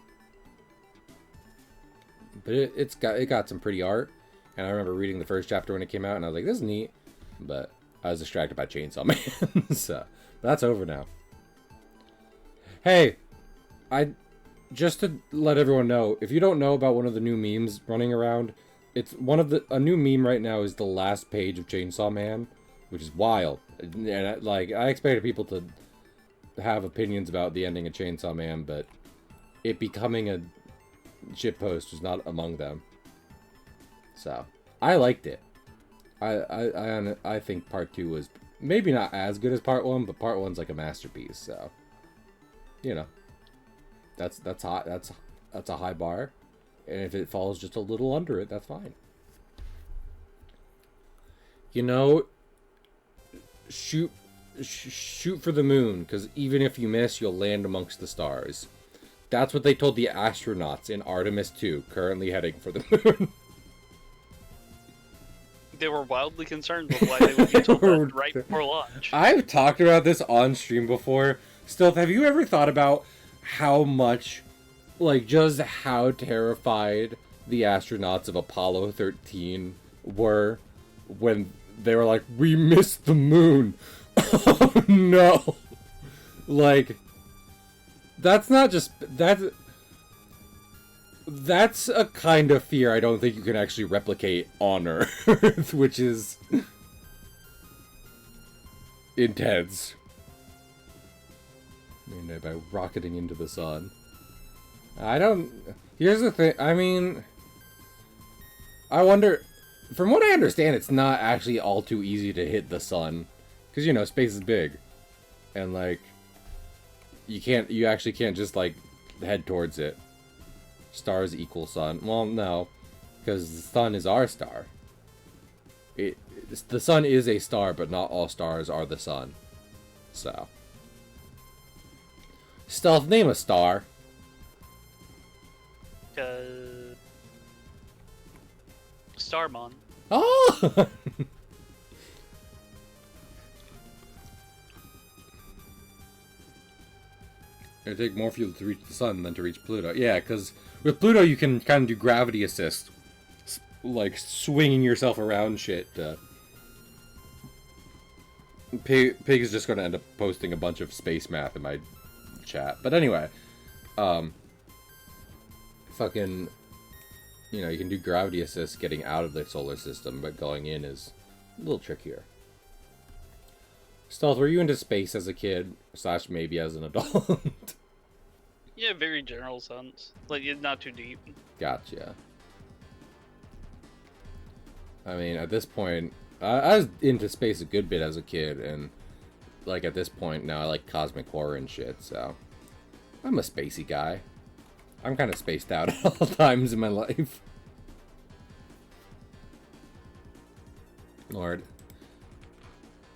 but it got some pretty art, and I remember reading the first chapter when it came out, and I was like, "This is neat," but I was distracted by Chainsaw Man, so that's over now. Hey, just to let everyone know, if you don't know about one of the new memes running around, it's a new meme right now is the last page of Chainsaw Man, which is wild, and I expected people to have opinions about the ending of Chainsaw Man, but it becoming a shitpost was not among them. So I liked it. I think part 2 was maybe not as good as part 1, but part 1's like a masterpiece. So, you know, that's hot. That's a high bar, and if it falls just a little under it, that's fine. You know, shoot for the moon, because even if you miss, you'll land amongst the stars. That's what they told the astronauts in Artemis 2, currently heading for the moon. They were wildly concerned with why they would be told that right before launch. I've talked about this on stream before. Stealth, have you ever thought about how much, like, just how terrified the astronauts of Apollo 13 were when they were like, "We missed the moon"? Oh no! Like, that's not just that's a kind of fear I don't think you can actually replicate on Earth, which is intense. And by rocketing into the sun. Here's the thing, I mean, I wonder, from what I understand, it's not actually all too easy to hit the sun. Because, you know, space is big. and like you actually can't just like head towards it. Stars equal sun. Well, no, because the sun is our star. The sun is a star, but not all stars are the sun. So, Stealth, name a star. Starmon. Oh! It'd take more fuel to reach the sun than to reach Pluto. Yeah, because with Pluto you can kind of do gravity assist. Like, swinging yourself around shit. Pig is just going to end up posting a bunch of space math in my chat. But anyway, fucking, you know, you can do gravity assist getting out of the solar system, but going in is a little trickier. Stealth, were you into space as a kid, / maybe as an adult? Yeah, very general sense. Like, it's not too deep. Gotcha. I mean, at this point, I was into space a good bit as a kid, and, like, at this point, now I like cosmic horror and shit, so I'm a spacey guy. I'm kind of spaced out at all times in my life. Lord.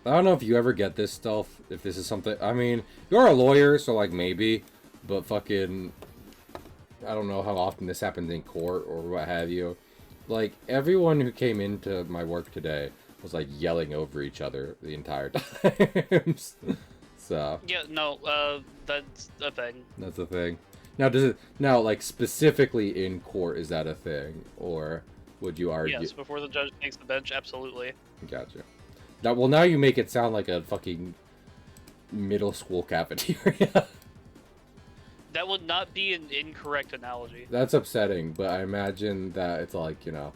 I don't know if you ever get this stuff, if this is something, I mean, you're a lawyer, so, like, maybe, but fucking, I don't know how often this happens in court or what have you. Like, everyone who came into my work today was, like, yelling over each other the entire time. So. Yeah, no, that's a thing. That's a thing. Now, does it, now, like, specifically in court, is that a thing? Or would you argue? Yes, before the judge takes the bench, absolutely. Gotcha. Now, well, now you make it sound like a fucking middle school cafeteria. That would not be an incorrect analogy. That's upsetting, but I imagine that it's like, you know,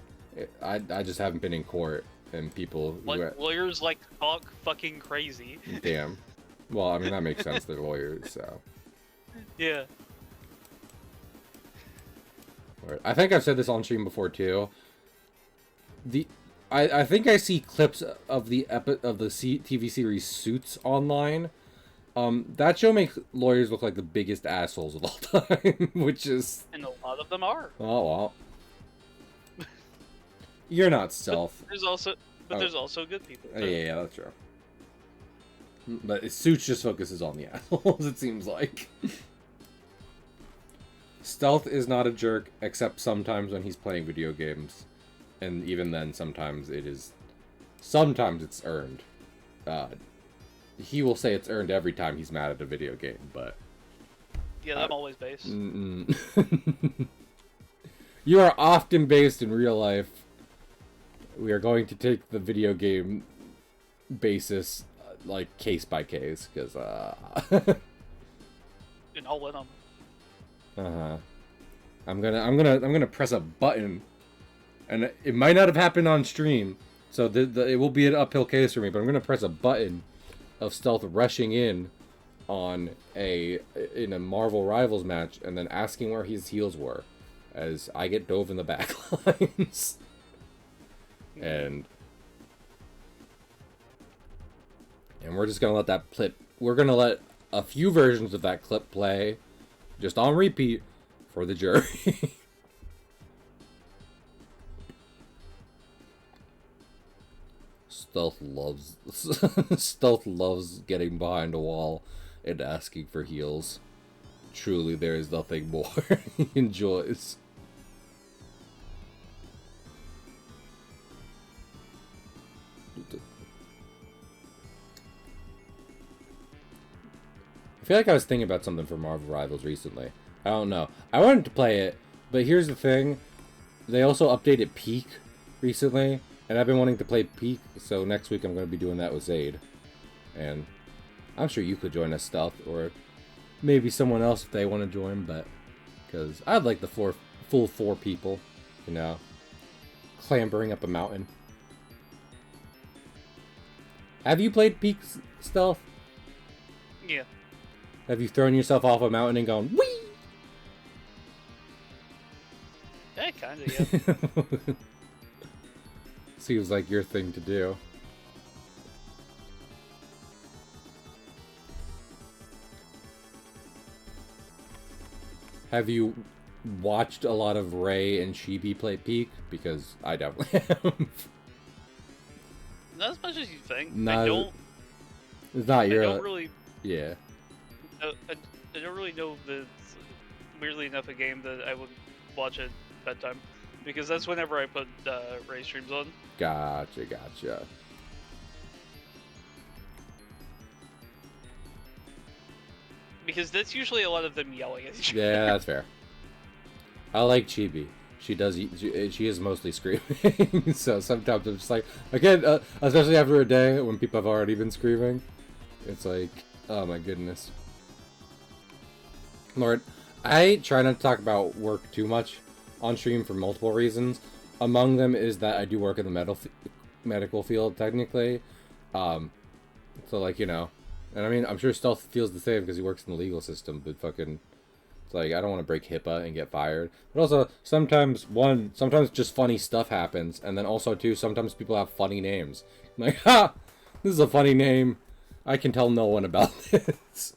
I just haven't been in court, and people... Lawyers like talk fucking crazy. Damn. Well, I mean, that makes sense, they're lawyers, so... Yeah. I think I've said this on stream before, too. I think I see clips of the TV series Suits online. That show makes lawyers look like the biggest assholes of all time, which is... And a lot of them are. Oh, well. You're not Stealth. There's also good people, too. Yeah, that's true. But Suits just focuses on the assholes, it seems like. Stealth is not a jerk, except sometimes when he's playing video games. And even then, sometimes it's earned. He will say it's earned every time he's mad at a video game, but... Yeah, I'm always based. You are often based in real life. We are going to take the video game basis, like, case by case, because, And I'll win them. I'm gonna press a button, and it might not have happened on stream, so it will be an uphill case for me, but I'm gonna press a button of Stealth rushing in in a Marvel Rivals match, and then asking where his heals were, as I get dove in the back lines. And we're just gonna let that clip. We're gonna let a few versions of that clip play, just on repeat, for the jury. Stealth loves getting behind a wall and asking for heals. Truly, there is nothing more he enjoys. I feel like I was thinking about something for Marvel Rivals recently. I don't know. I wanted to play it, but here's the thing. They also updated Peak recently, and I've been wanting to play Peak, so next week I'm going to be doing that with Zaid. And I'm sure you could join us, Stealth, or maybe someone else if they want to join, but... Because I'd like the full four people, you know, clambering up a mountain. Have you played Peak, Stealth? Yeah. Have you thrown yourself off a mountain and gone, whee? Yeah, kinda, yeah. Seems like your thing to do. Have you watched a lot of Ray and Chibi play Peak? Because I definitely have. Not as much as you think. Not, I don't. it's not I your. don't really. Yeah. I don't really know the. Weirdly enough, a game that I would watch at bedtime, because that's whenever I put Ray streams on. Gotcha. Because that's usually a lot of them yelling at each other. Yeah, that's fair. I like Chibi. She is mostly screaming, so sometimes I'm just like, again, especially after a day when people have already been screaming, it's like, oh my goodness. Lord, I try not to talk about work too much on stream for multiple reasons. Among them is that I do work in the medical field, technically. So, like, you know, and I mean, I'm sure Stealth feels the same because he works in the legal system, but fucking, it's like, I don't want to break HIPAA and get fired. But also, sometimes just funny stuff happens, and then also, too, sometimes people have funny names. I'm like, ha! This is a funny name. I can tell no one about this.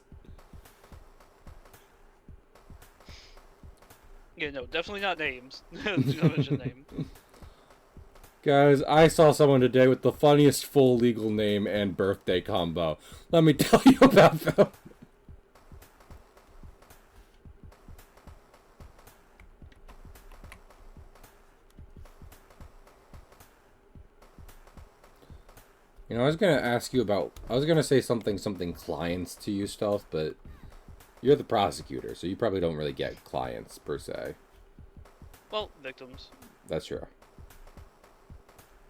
Yeah, no, definitely not names. Do not mention name. Guys, I saw someone today with the funniest full legal name and birthday combo. Let me tell you about them. You know, I was gonna ask you about. I was gonna say something clients to you, Stealth, but you're the prosecutor, so you probably don't really get clients per se. Well, victims. That's true.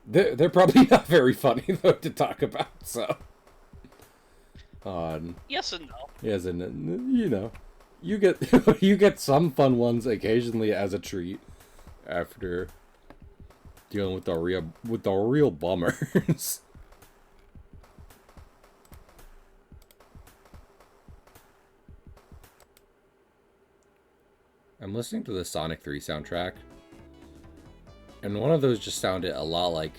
They're probably not very funny though to talk about. So. Yes and no. Yes, and you know, you get you get some fun ones occasionally as a treat after dealing with the real bummers. I'm listening to the Sonic 3 soundtrack, and one of those just sounded a lot like,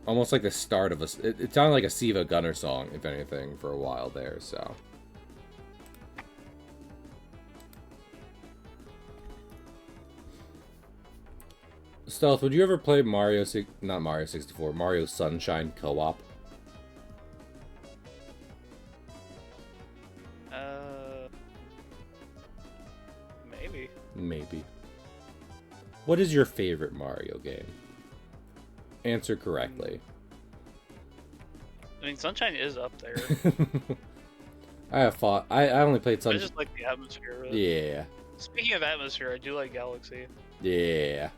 almost like the start of it sounded like a Siva Gunner song, if anything, for a while there, so. Stealth, would you ever play not Mario 64, Mario Sunshine co-op? Maybe. What is your favorite Mario game? Answer correctly. I mean, Sunshine is up there. I only played Sunshine. I just like the atmosphere. Yeah. Speaking of atmosphere, I do like Galaxy. Yeah.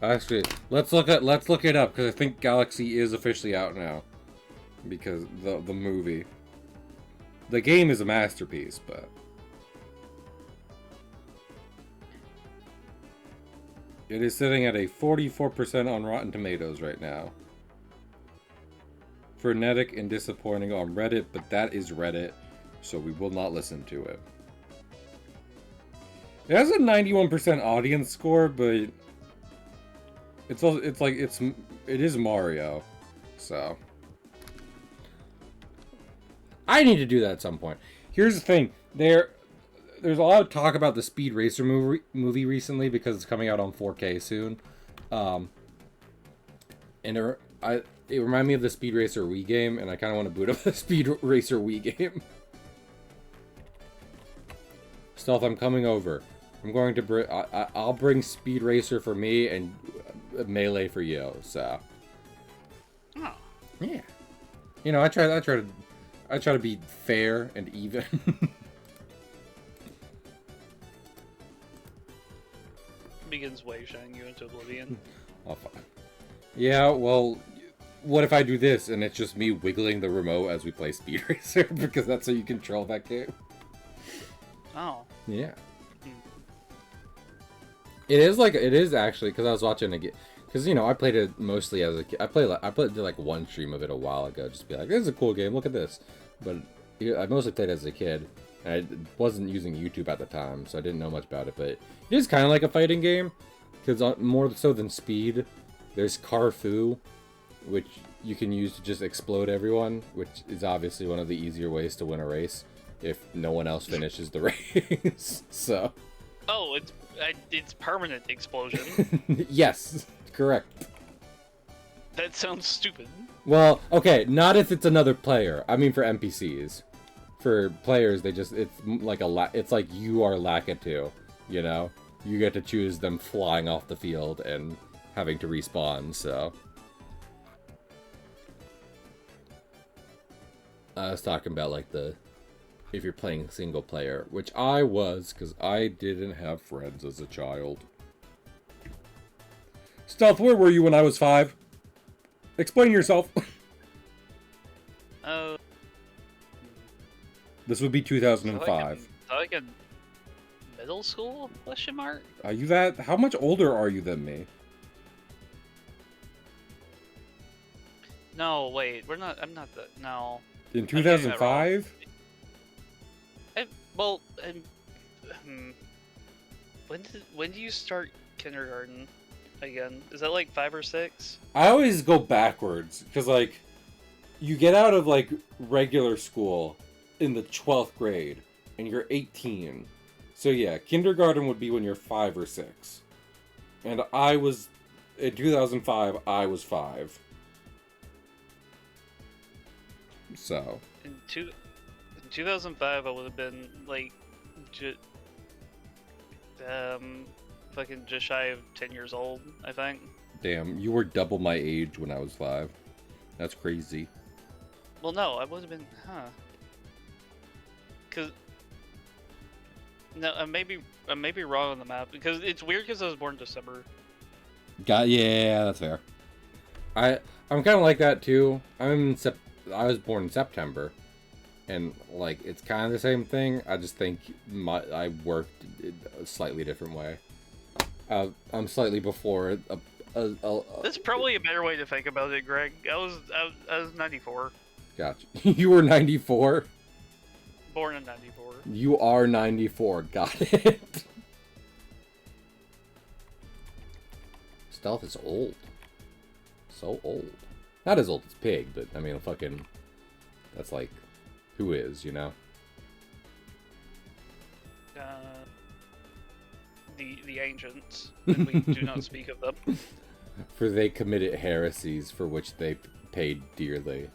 Actually, let's look it up because I think Galaxy is officially out now. Because the movie. The game is a masterpiece, but it is sitting at a 44% on Rotten Tomatoes right now. Frenetic and disappointing on Reddit, but that is Reddit, so we will not listen to it. It has a 91% audience score, but it is Mario, so I need to do that at some point. Here's the thing, there's a lot of talk about the Speed Racer movie recently because it's coming out on 4K soon. And it reminded me of the Speed Racer Wii game, and I kind of want to boot up the Speed Racer Wii game. Stealth, I'm coming over. I'm going to I'll bring Speed Racer for me and Melee for you. So. Oh. Yeah. You know, I try to be fair and even. Begins wave shining you into oblivion. Oh, fine. Yeah, well, what if I do this and it's just me wiggling the remote as we play Speed Racer because that's how you control that game? Oh. Yeah. It is actually, because I was watching it, because, you know, I played it mostly as a kid. I did like one stream of it a while ago, just to be like, this is a cool game, look at this. But I mostly played it as a kid, and I wasn't using YouTube at the time, so I didn't know much about it. But it is kind of like a fighting game, because more so than Speed, there's Carfu, which you can use to just explode everyone, which is obviously one of the easier ways to win a race if no one else finishes the race. So Oh, it's permanent explosion. Yes, correct. That sounds stupid. Well, okay, not if it's another player. I mean for NPCs. For players, it's like it's like you are Lakitu, you know? You get to choose them flying off the field and having to respawn, so. I was talking about like if you're playing single player, which I was, because I didn't have friends as a child. Stealth, where were you when I was 5? Explain yourself. This would be 2005. Like in middle school? Question mark? Are you that? How much older are you than me? No, wait. I'm not that. No. In 2005? Well, when do you start kindergarten again? Is that like 5 or 6? I always go backwards because like you get out of like regular school in the 12th grade and you're 18. So yeah, kindergarten would be when you're 5 or 6. And I was in 2005, I was 5. So In 2005, I would have been like, fucking just shy of 10 years old, I think. damn, you were double my age when I was 5. That's crazy. Well, no, I would have been, Cause no, I may be wrong on the map because it's weird because I was born in December. Yeah, that's fair. I'm kind of like that too. I was born in September, and like it's kind of the same thing. I just think I worked a slightly different way. I'm slightly before That's probably a better way to think about it, Greg. I was 94. Gotcha. You were 94. Born in 94. You are 94. Got it. Stealth is old. So old. Not as old as Pig, but I mean, fucking. That's like, who is, you know? The ancients. And we do not speak of them. For they committed heresies for which they paid dearly.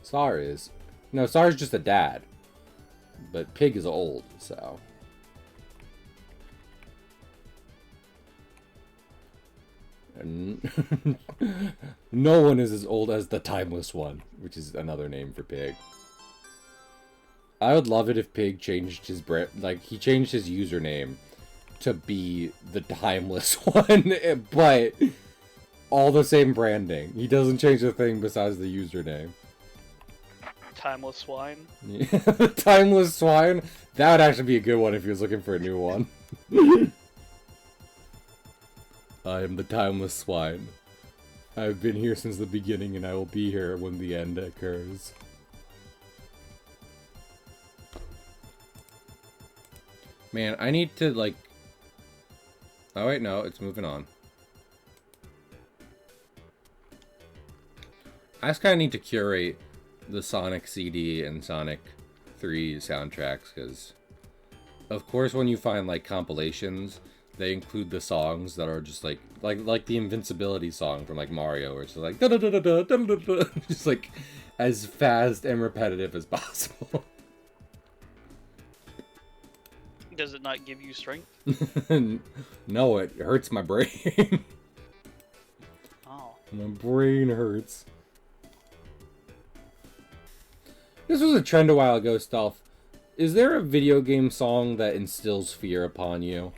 Sar is. No, Sar's just a dad. But Pig is old, so. And no one is as old as the Timeless One, which is another name for Pig. I would love it if Pig changed his brand, like he changed his username to be the Timeless One, but all the same branding. He doesn't change a thing besides the username. Timeless swine. Yeah. Timeless Swine. That would actually be a good one if he was looking for a new one. I am the Timeless Swine. I've been here since the beginning and I will be here when the end occurs. Man, I need to, like... Oh, wait, no, it's moving on. I just kind of need to curate the Sonic CD and Sonic 3 soundtracks, because... Of course, when you find, like, compilations, they include the songs that are just, like the Invincibility song from, like, Mario, where it's just like... Da-da-da-da-da-da-da-da, just, like, as fast and repetitive as possible. Does it not give you strength? No, it hurts my brain. Oh. My brain hurts. This was a trend a while ago, Stealth. Is there a video game song that instills fear upon you?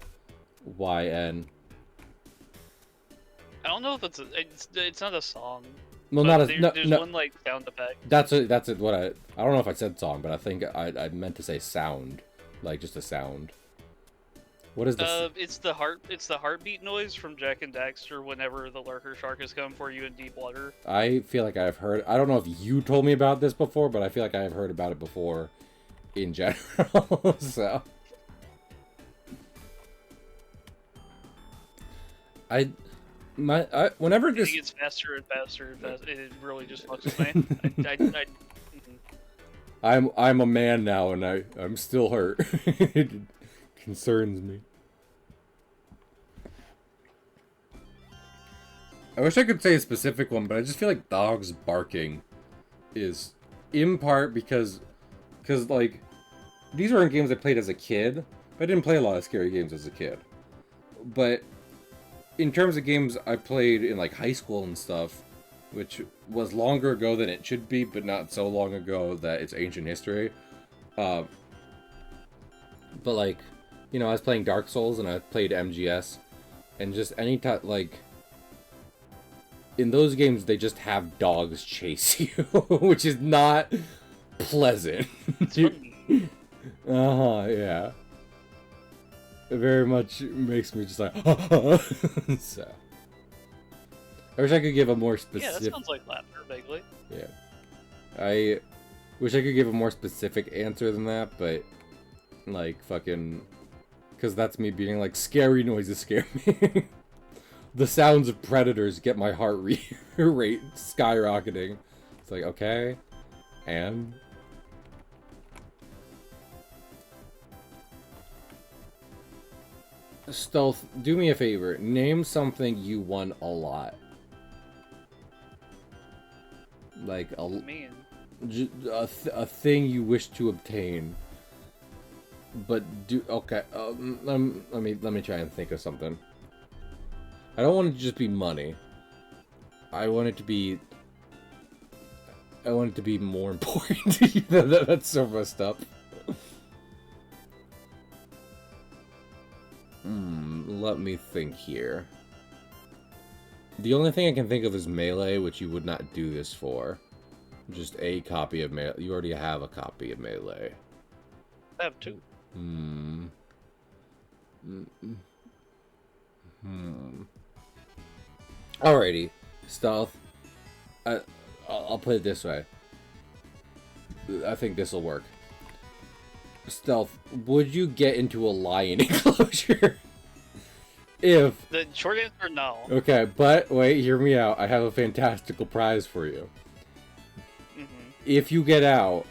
YN. I don't know if it's not a song. Well, not a there's one like sound effect. That's it. What I don't know if I said song, but I think I meant to say sound, like just a sound. What is this? It's the heartbeat noise from Jack and Daxter whenever the lurker shark is coming for you in deep water. I feel like I've heard. I don't know if you told me about this before, but I feel like I have heard about it before, in general. So. Whenever this It gets faster and faster and faster. It really just fucks with me. I'm a man now, and I'm still hurt. It concerns me. I wish I could say a specific one, but I just feel like dogs barking is in part because like these weren't games I played as a kid. I didn't play a lot of scary games as a kid. But in terms of games I played in like high school and stuff, which was longer ago than it should be, but not so long ago that it's ancient history. But like, you know, I was playing Dark Souls and I played MGS, and just any time, like, in those games they just have dogs chase you, which is not pleasant. Yeah. It very much makes me just like, so. I wish I could give a more specific... Yeah, that sounds like laughter, vaguely. Yeah. I wish I could give a more specific answer than that, but, like, fucking... Because that's me being like, scary noises scare me. The sounds of predators get my heart rate skyrocketing. It's like, okay, and... Stealth, do me a favor. Name something you won a lot. Like a thing you wish to obtain. But do okay. Let me try and think of something. I don't want it to just be money. I want it to be more important. That's so messed up. Let me think here. The only thing I can think of is Melee, which you would not do this for. Just a copy of Melee. You already have a copy of Melee. I have two. Alrighty. Stealth. I'll put it this way. I think this will work. Stealth, would you get into a lion enclosure? If... The short answer, no. Okay, but wait, hear me out. I have a fantastical prize for you. If you get out,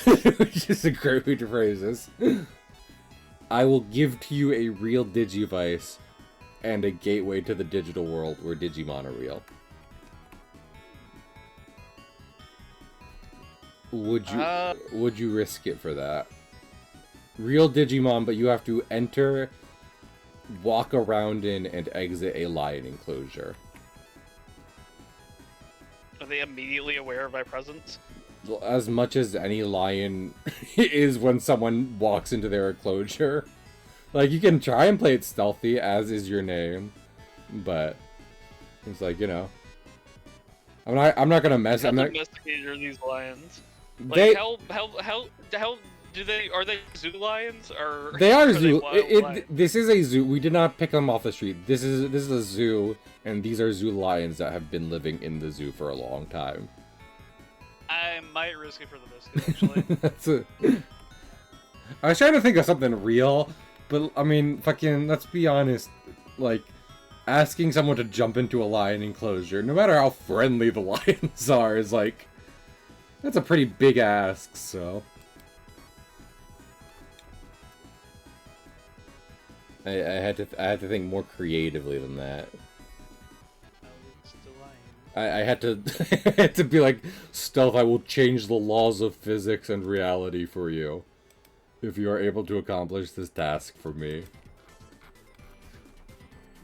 which is a great way to phrase this, I will give to you a real Digivice and a gateway to the digital world where Digimon are real. Would you risk it for that? Real Digimon, but you have to enter, walk around in, and exit a lion enclosure. Are they immediately aware of my presence? As much as any lion is when someone walks into their enclosure. Like, you can try and play it stealthy, as is your name, but it's like, you know, I'm not gonna mess. How I'm not. domesticated are these lions? Like, how do they? Are they zoo lions or? They are zoo. This is a zoo. We did not pick them off the street. This is a zoo, and these are zoo lions that have been living in the zoo for a long time. I might risk it for the biscuit, actually. I was trying to think of something real, but I mean, fucking, let's be honest. Like, asking someone to jump into a lion enclosure, no matter how friendly the lions are, is like, that's a pretty big ask. So, I had to think more creatively than that. I had to I had to be like, Stealth, I will change the laws of physics and reality for you if you are able to accomplish this task for me.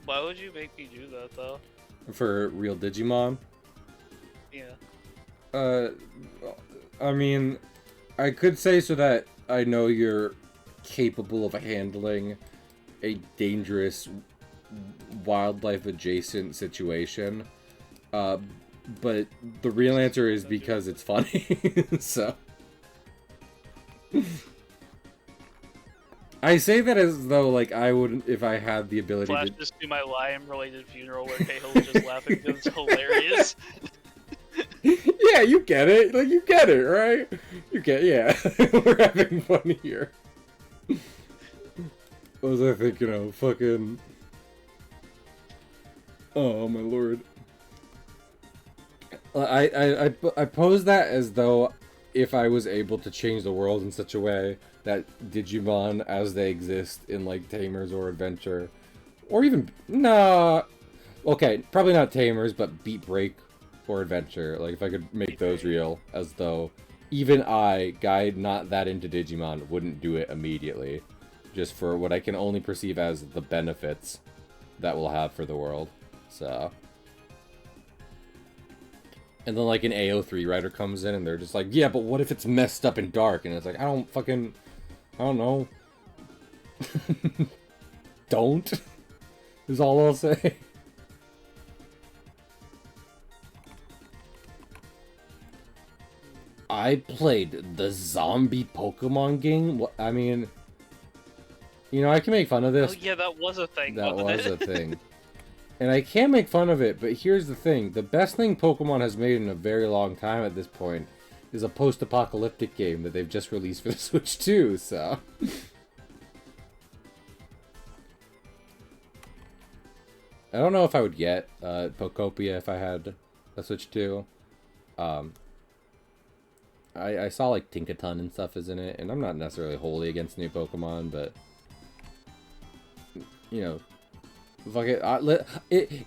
Why would you make me do that, though? For real Digimon? Yeah. I mean, I could say so that I know you're capable of handling a dangerous wildlife-adjacent situation. But the real answer is because it's funny, so... I say that as though, like, I wouldn't, if I had the ability Flash to... just do my lion-related funeral where Cahill was just laughing because it's hilarious. Yeah, you get it. Like, you get it, right? You get, yeah. We're having fun here. What was I thinking of? Fucking... Oh, my lord. I pose that as though if I was able to change the world in such a way that Digimon as they exist in like Tamers or Adventure, or even Okay, probably not Tamers, but Beat Break or Adventure. Like, if I could make those real, as though even I, guy not that into Digimon, wouldn't do it immediately. Just for what I can only perceive as the benefits that we'll have for the world. So... And then, like, an AO3 writer comes in, and they're just like, yeah, but what if it's messed up and dark? And it's like, I don't know. Don't, is all I'll say. I played the zombie Pokemon game. I mean, you know, I can make fun of this. Oh yeah, that was a thing. That was a thing. And I can make fun of it, but here's the thing. The best thing Pokemon has made in a very long time at this point is a post-apocalyptic game that they've just released for the Switch 2, so... I don't know if I would get Pokopia if I had a Switch 2. I saw, like, Tinkaton and stuff is in it, and I'm not necessarily wholly against new Pokemon, but... You know... Fuck it.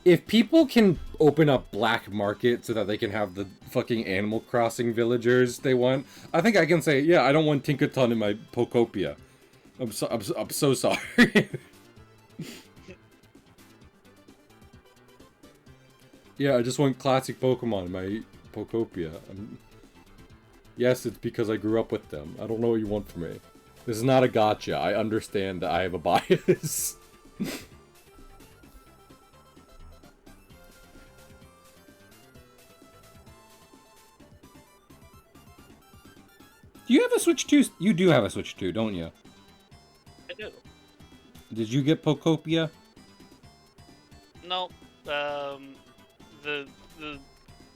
If people can open up black market so that they can have the fucking Animal Crossing villagers they want, I think I can say, yeah, I don't want Tinkaton in my Pokopia. I'm so sorry. Yeah, I just want classic Pokemon in my Pokopia. Yes, it's because I grew up with them. I don't know what you want from me. This is not a gotcha. I understand that I have a bias. Do you have a Switch 2? You do have a Switch 2, don't you? I do. Did you get Pokopia? No.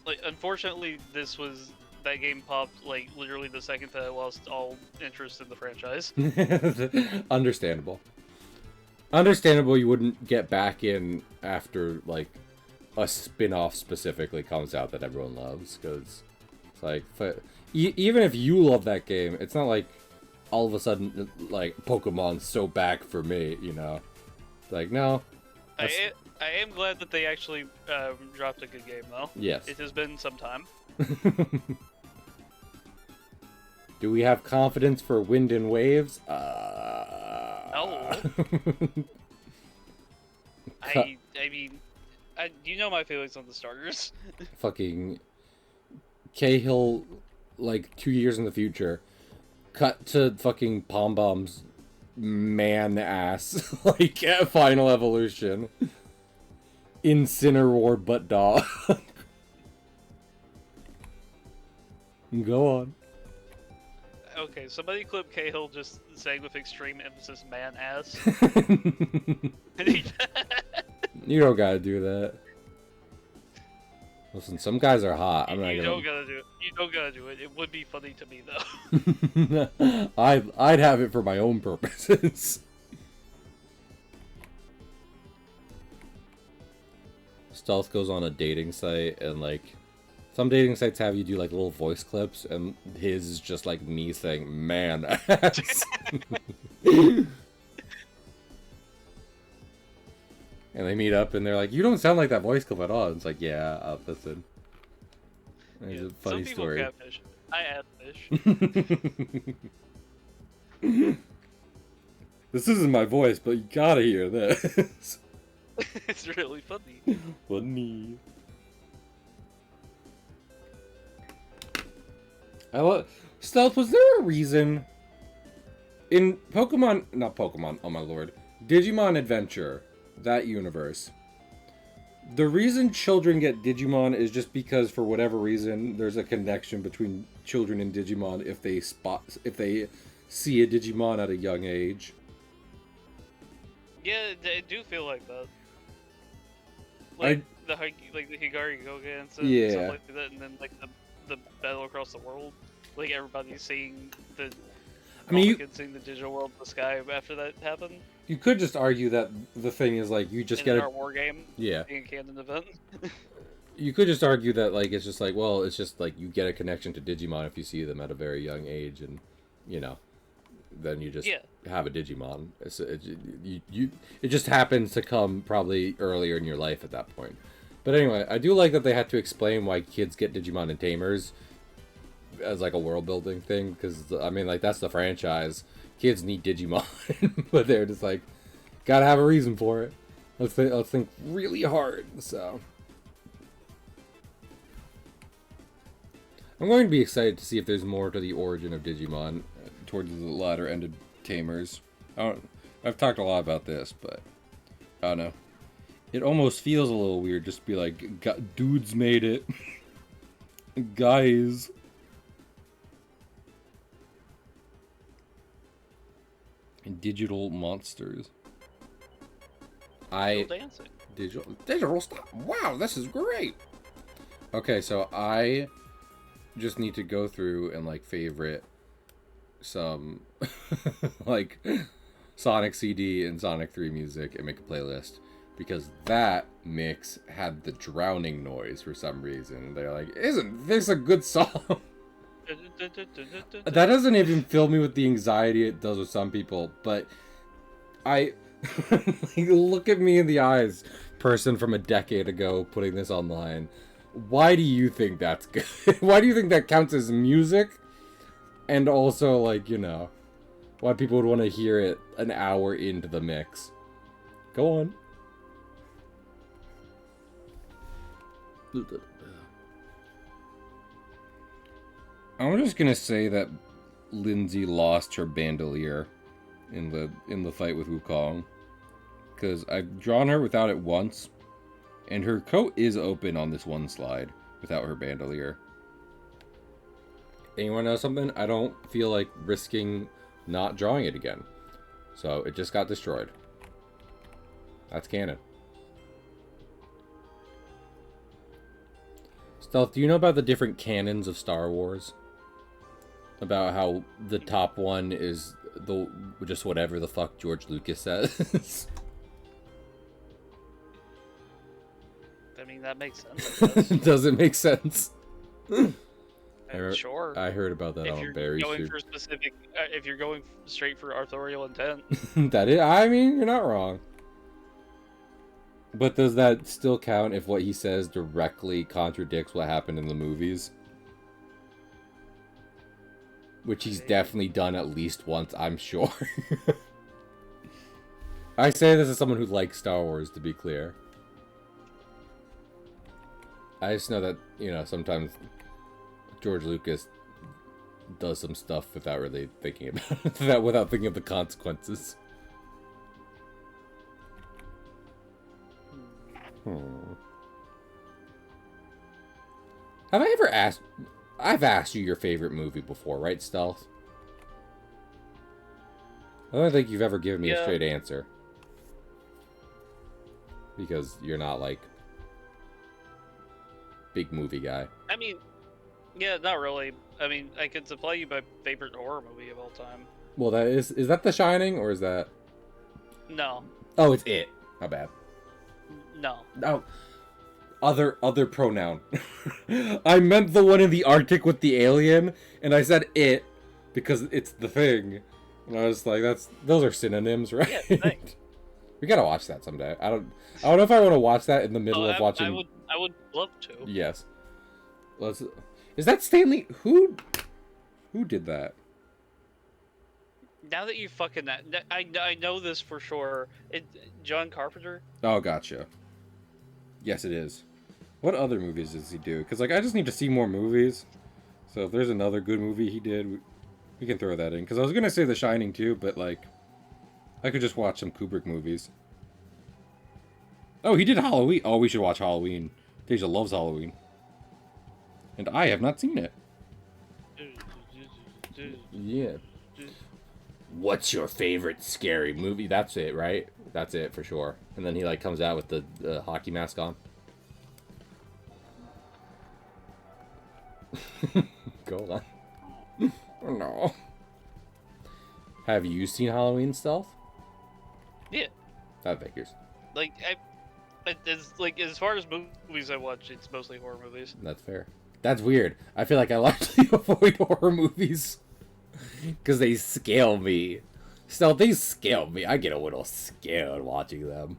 Like, unfortunately, that game popped, like, literally the second that I lost all interest in the franchise. Understandable. Understandable you wouldn't get back in after, like, a spin-off specifically comes out that everyone loves, because it's like... Even if you love that game, it's not like all of a sudden, like, Pokemon's so back for me, you know? Like, no. I am glad that they actually dropped a good game, though. Yes. It has been some time. Do we have confidence for Wind and Waves? No. I mean, you know my feelings on the starters. Fucking Cahill, like 2 years in the future, cut to fucking Pom Bomb's man ass, like at Final Evolution. Incineroar butt dog. Go on. Okay, somebody clip Cahill just saying with extreme emphasis, "man ass." You don't gotta do that. Listen, some guys are hot. I'm not You gonna. don't gotta do it. You don't gotta do it. It would be funny to me though. I'd have it for my own purposes. Stealth goes on a dating site, and like some dating sites have you do like little voice clips, and his is just like me saying "man ass." And they meet up, and they're like, "You don't sound like that voice clip at all." And it's like, "Yeah, listen." It's a funny some people story. catfish. I add fish. This isn't my voice, but you gotta hear this. It's really funny. Funny. Stealth, was there a reason in Pokemon, not Pokemon, oh my lord, Digimon Adventure, that universe, the reason children get Digimon is just because for whatever reason there's a connection between children and Digimon if they see a Digimon at a young age? Yeah, I do feel like that. Like the Higari Gogans and Yeah. stuff like that, and then like the battle across the world. Like everybody's seeing the. I mean, seeing the digital world in the sky after that happened. you could just argue that the thing is like you just In get our war game. yeah. Being a canon event. You could just argue that like it's just like, well, it's just like you get a connection to Digimon if you see them at a very young age, and you know, then you just Yeah. have a Digimon. It just happens to come probably earlier in your life at that point. But anyway, I do like that they had to explain why kids get Digimon and Tamers as like a world building thing, because I mean, like, that's the franchise. Kids need Digimon, but they're just like, gotta have a reason for it. Let's think really hard. So I'm going to be excited to see if there's more to the origin of Digimon towards the latter end of Tamers. I've talked a lot about this, but I don't know. It almost feels a little weird just to be like, dudes made it. Guys. And digital monsters. Dancing. Digital stuff. Wow, this is great. Okay, so I just need to go through and like favorite some like Sonic CD and Sonic 3 music and make a playlist, because that mix had the drowning noise for some reason. They're like, isn't this a good song? That doesn't even fill me with the anxiety it does with some people, but I like, look at me in the eyes, person from a decade ago putting this online. Why do you think that's good? Why do you think that counts as music? And also, like, you know, why people would want to hear it an hour into the mix. Go on. I'm just gonna say that Lindsay lost her bandolier in the fight with Wukong, because I've drawn her without it once, and her coat is open on this one slide without her bandolier. Anyone know something? I don't feel like risking not drawing it again, so it just got destroyed. That's canon. Stealth, do you know about the different canons of Star Wars? About how the top one is just whatever the fuck George Lucas says. I mean, that makes sense. Does it make sense? Sure. I heard about that on Barry's If you're going straight for authorial intent. That is, I mean, you're not wrong. But does that still count if what he says directly contradicts what happened in the movies? Which he's definitely done at least once, I'm sure. I say this as someone who likes Star Wars, to be clear. I just know that, you know, sometimes George Lucas does some stuff without really thinking about it, without thinking of the consequences. Have I ever asked... I've asked you your favorite movie before, right, Stealth? I don't think you've ever given me a straight answer. Because you're not, like, big movie guy. I mean, yeah, not really. I mean, I could supply you my favorite horror movie of all time. Well, that is that The Shining, or is that... No. Oh, it's It. My bad. No. No. Other pronoun. I meant the one in the Arctic with the alien, and I said it because it's the thing. And I was like, those are synonyms, right? Yeah, thanks. We gotta watch that someday. I don't know if I want to watch that in the middle of watching. I would love to. Yes. Is that Stanley? Who did that? Now that you fucking I know this for sure. John Carpenter. Oh, gotcha. Yes, it is. What other movies does he do? Because, like, I just need to see more movies. So if there's another good movie he did, we can throw that in. Because I was going to say The Shining, too, but, like, I could just watch some Kubrick movies. Oh, he did Halloween. Oh, we should watch Halloween. Deja loves Halloween. And I have not seen it. Yeah. What's your favorite scary movie? That's it, right? That's it for sure. And then he like comes out with the hockey mask on. Go on. Oh, no. Have you seen Halloween Stealth? Yeah. That figures. Like as far as movies I watch, it's mostly horror movies. That's fair. That's weird. I feel like I largely avoid horror movies. Because they scale me. Still, they scale me. I get a little scared watching them.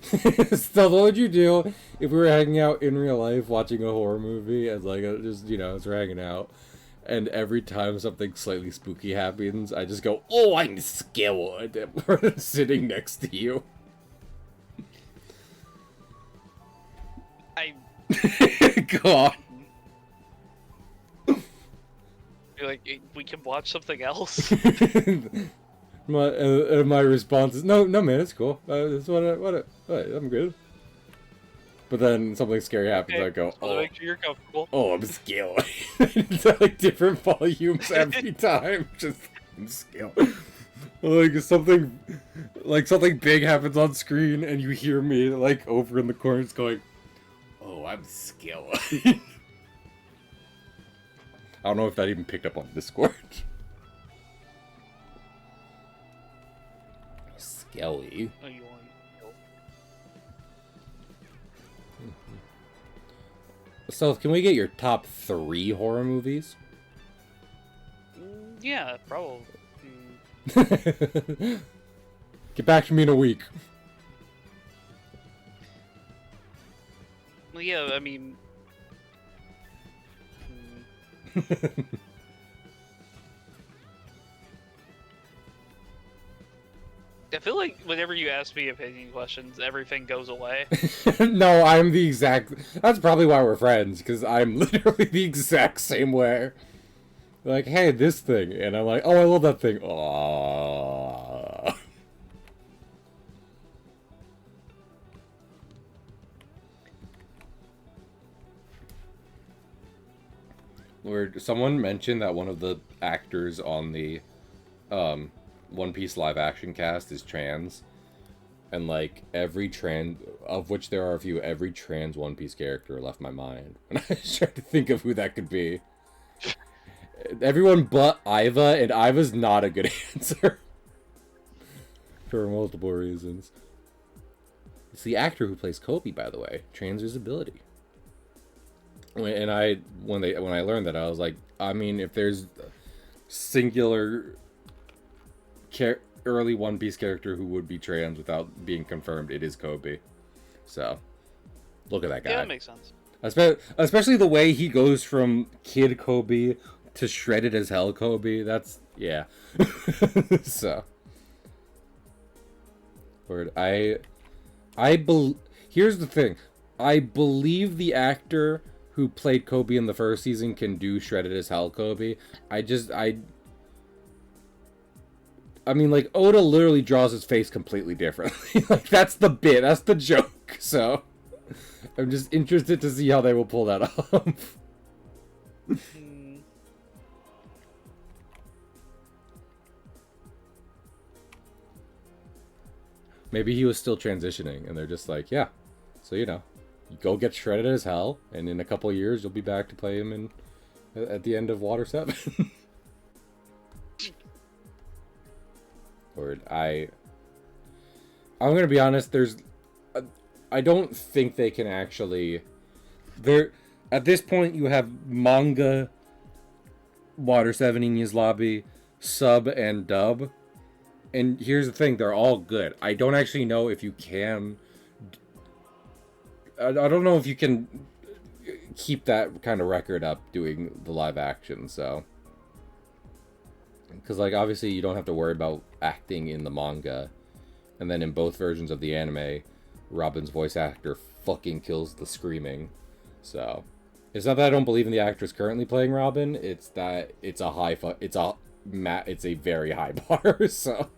Still, what would you do if we were hanging out in real life watching a horror movie as like just as we're hanging out, and every time something slightly spooky happens, I just go, "Oh, I'm scared." And we're sitting next to you. Go on. You're like, we can watch something else. My response is no, man, it's cool. That's I'm good. But then something scary happens. Okay, I go, so make sure you're comfortable. Oh, I'm scared. It's like different volumes every time. Just I'm scared. Like something big happens on screen, and you hear me like over in the corners going, "Oh, I'm scared." I don't know if that even picked up on Discord. Skelly. Oh, you want So, can we get your top 3 horror movies? Yeah, probably. Get back to me in a week. Well, yeah, I mean... I feel like whenever you ask me opinion questions, everything goes away. No, I'm the exact... That's probably why we're friends, because I'm literally the exact same way. Like, hey, this thing. And I'm like, oh, I love that thing. Aww. Where someone mentioned that one of the actors on the One Piece live action cast is trans, and like every trans, of which there are a few, every trans One Piece character left my mind when I tried to think of who that could be. Everyone but Iva, and Iva's not a good answer for multiple reasons. It's the actor who plays Kobe, by the way, trans visibility. And when I learned that, I was like, I mean, if there's singular early One Piece character who would be trans without being confirmed, it is Kobe. So, look at that guy. Yeah, that makes sense. Especially the way he goes from Kid Kobe to shredded as hell Kobe. That's, yeah. So, word. Here's the thing. I believe the actor who played Kobe in the first season can do shredded as hell Kobe. I mean, like, Oda literally draws his face completely differently. Like, that's the bit. That's the joke. So, I'm just interested to see how they will pull that off. Maybe he was still transitioning, and they're just like, yeah. So, you go get shredded as hell, and in a couple of years, you'll be back to play him at the end of Water 7. Or I'm gonna be honest. I don't think they can actually. At this point, you have manga, Water 7 Enies Lobby, sub, and dub. And here's the thing: they're all good. I don't actually know if you can. I don't know if you can keep that kind of record up doing the live action. So. Because, like, obviously you don't have to worry about acting in the manga. And then in both versions of the anime, Robin's voice actor fucking kills the screaming. So, it's not that I don't believe in the actress currently playing Robin. It's that it's a very high bar, so...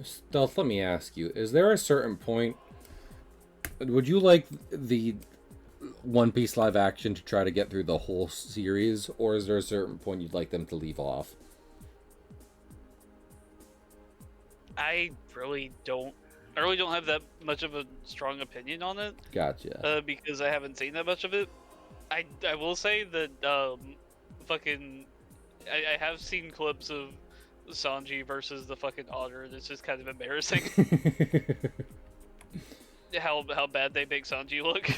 Stealth, let me ask you, is there a certain point, would you like the One Piece live action to try to get through the whole series, or is there a certain point you'd like them to leave off? I really don't have that much of a strong opinion on it. Gotcha. Because I haven't seen that much of it. I will say that I have seen clips of Sanji versus the fucking otter, and it's just kind of embarrassing how bad they make Sanji look.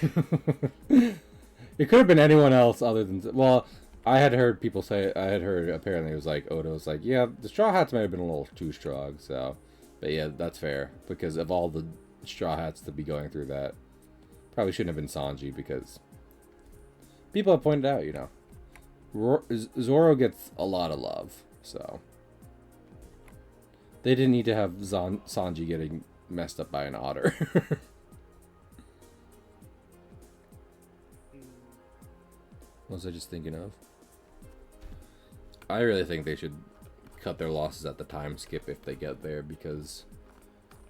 It could have been anyone else other than... Well, I had heard people say... I had heard apparently it was like... Oda was like, yeah, the Straw Hats might have been a little too strong, so... But yeah, that's fair. Because of all the Straw Hats to be going through that. Probably shouldn't have been Sanji, because... People have pointed out, you know. Zoro gets a lot of love, so... They didn't need to have Sanji getting messed up by an otter. What was I just thinking of? I really think they should cut their losses at the time skip if they get there, because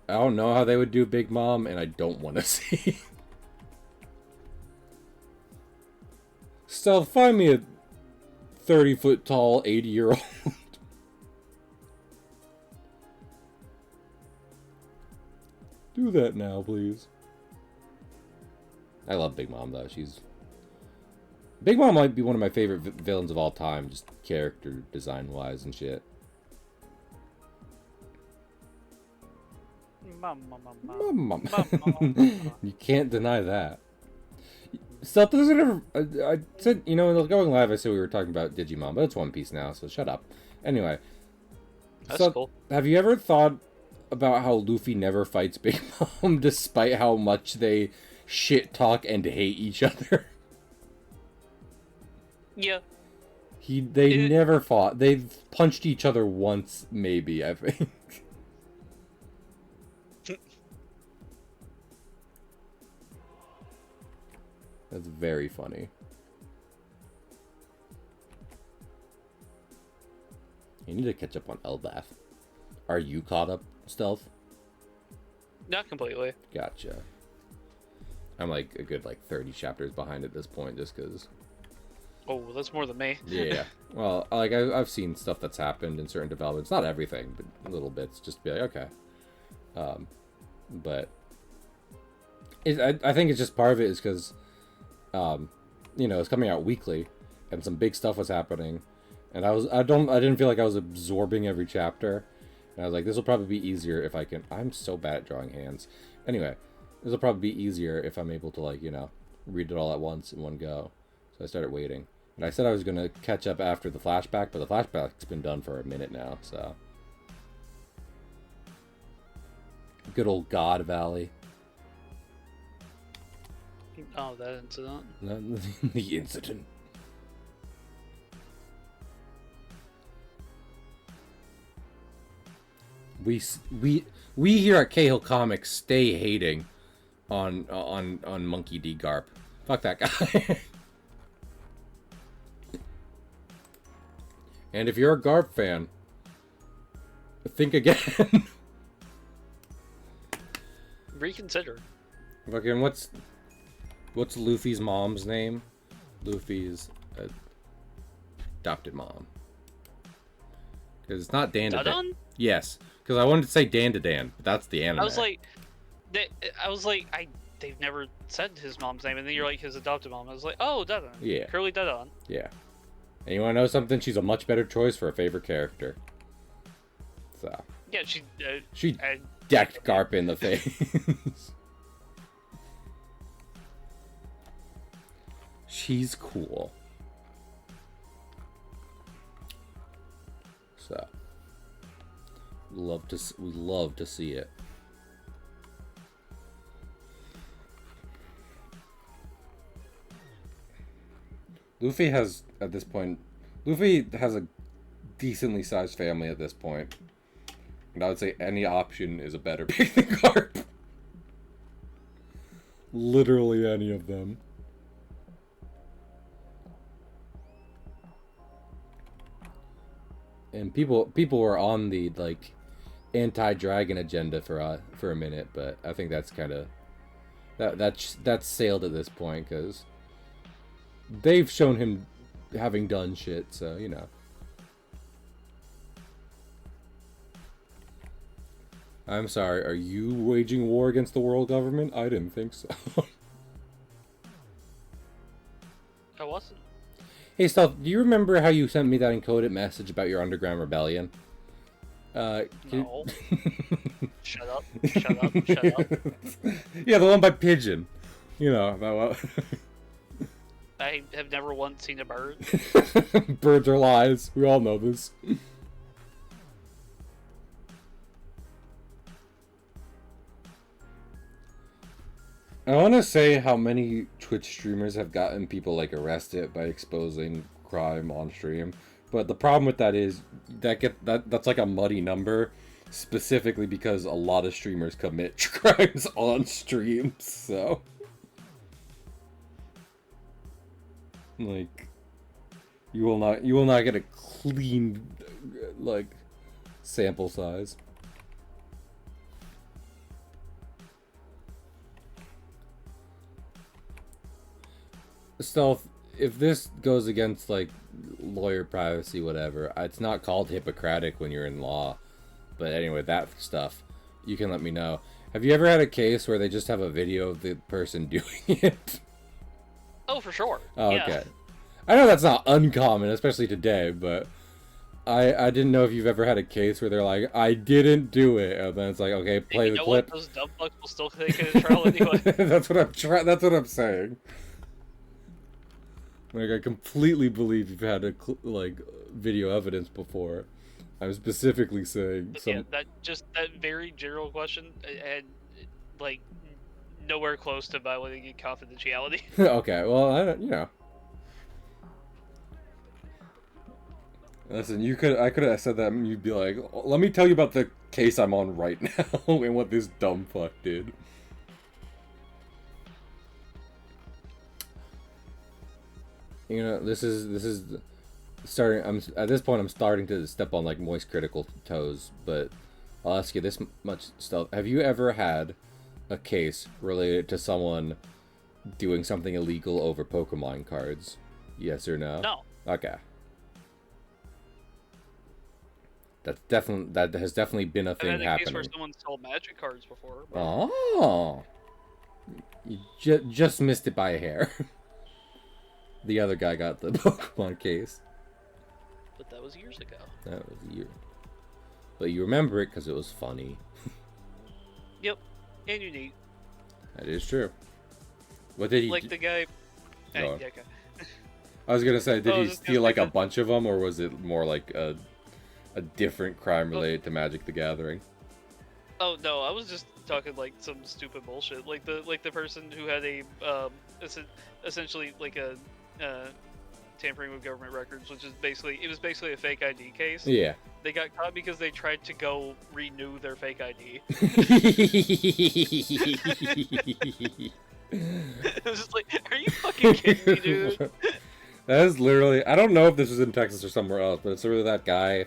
I don't know how they would do Big Mom, and I don't want to see. Stealth, find me a 30-foot tall 80-year-old. Do that now, please. I love Big Mom, though. Big Mom might be one of my favorite villains of all time, just character design-wise and shit. Mom. You can't deny that. Stuff doesn't ever... I said, you know, going live, I said we were talking about Digimon, but it's One Piece now, so shut up. Anyway. That's cool. Have you ever thought about how Luffy never fights Big Mom, despite how much they shit-talk and hate each other? Yeah. They never fought. They've punched each other once, maybe, I think. That's very funny. You need to catch up on Elbaf. Are you caught up, Stealth? Not completely. Gotcha. I'm like a good 30 chapters behind at this point, just because... Oh, that's more than me. Yeah. Well, like I've seen stuff that's happened in certain developments, not everything, but little bits, just to be like, okay. But I think it's just part of it is because, you know, it's coming out weekly, and some big stuff was happening, and I didn't feel like I was absorbing every chapter, and I was like, this will probably be easier if I can. I'm so bad at drawing hands. Anyway, this will probably be easier if I'm able to, like, you know, read it all at once in one go. So I started waiting. And I said I was going to catch up after the flashback, but the flashback's been done for a minute now, so. Good old God Valley. Oh, that incident. The incident. We here at Cahill Comics stay hating on Monkey D. Garp. Fuck that guy. And if you're a Garp fan, think again. Reconsider. Fucking what's Luffy's mom's name? Luffy's adopted mom. Because it's not Dan to Dan. Yes, because I wanted to say Dan to Dan, but that's the anime. I was like, they've never said his mom's name, and then you're like his adopted mom. I was like, oh, Dadan. Yeah. Curly Dadan. Yeah. And you want to know something? She's a much better choice for a favorite character. So. Yeah, she decked Garp in the face. She's cool. So. We love to see it. Luffy has a decently sized family at this point. And I would say any option is a better pick than Garp. Literally any of them. And people were on the like anti-dragon agenda for a minute, but I think that's kind of that's sailed at this point because they've shown him having done shit, so, you know. I'm sorry, are you waging war against the world government? I didn't think so. I wasn't. Hey, Stealth, do you remember how you sent me that encoded message about your underground rebellion? No. Shut up. Shut up. Shut up. Yeah, the one by Pigeon. You know, that one. I have never once seen a bird. Birds are lies. We all know this. I want to say how many Twitch streamers have gotten people like arrested by exposing crime on stream, but the problem with that is that's like a muddy number, specifically because a lot of streamers commit crimes on stream. So, like, you will not get a clean like sample size. Stealth, if this goes against like lawyer privacy, whatever, it's not called Hippocratic when you're in law. But anyway, that stuff, you can let me know. Have you ever had a case where they just have a video of the person doing it? Oh, for sure. Oh, yeah. okay. I know that's not uncommon, especially today, but I didn't know if you've ever had a case where they're like, I didn't do it, and then it's like, okay, play the clip. What? Those dumb fucks will still take it in trial anyway. That's what I'm saying. Like, I completely believe you've had video evidence before. I'm specifically saying Yeah, that very general question and like nowhere close to violating confidentiality. Okay, well, you know. Listen, I could have said that and you'd be like, let me tell you about the case I'm on right now and what this dumb fuck did. You know, this is starting. At this point I'm starting to step on like moist critical toes, but I'll ask you this much stuff. Have you ever had a case related to someone doing something illegal over Pokemon cards? Yes or no? No. Okay. That has definitely been a thing I've had a happening. case where someone sold magic cards before. But... Oh. You just missed it by a hair. The other guy got the Pokemon case. But that was years ago. That was a year. But you remember it because it was funny. Yep. And unique. That is true. What did he like the guy... Go on. Yeah, okay. I was gonna say, did he steal like a that. bunch of them, or was it more like a different crime related to Magic the Gathering? Oh no, I was just talking like some stupid bullshit. Like the person who had a essentially like a tampering with government records, which is basically a fake ID case. Yeah. They got caught because they tried to go renew their fake ID. I was just like, are you fucking kidding me, dude? That is literally, I don't know if this was in Texas or somewhere else, but it's sort of that guy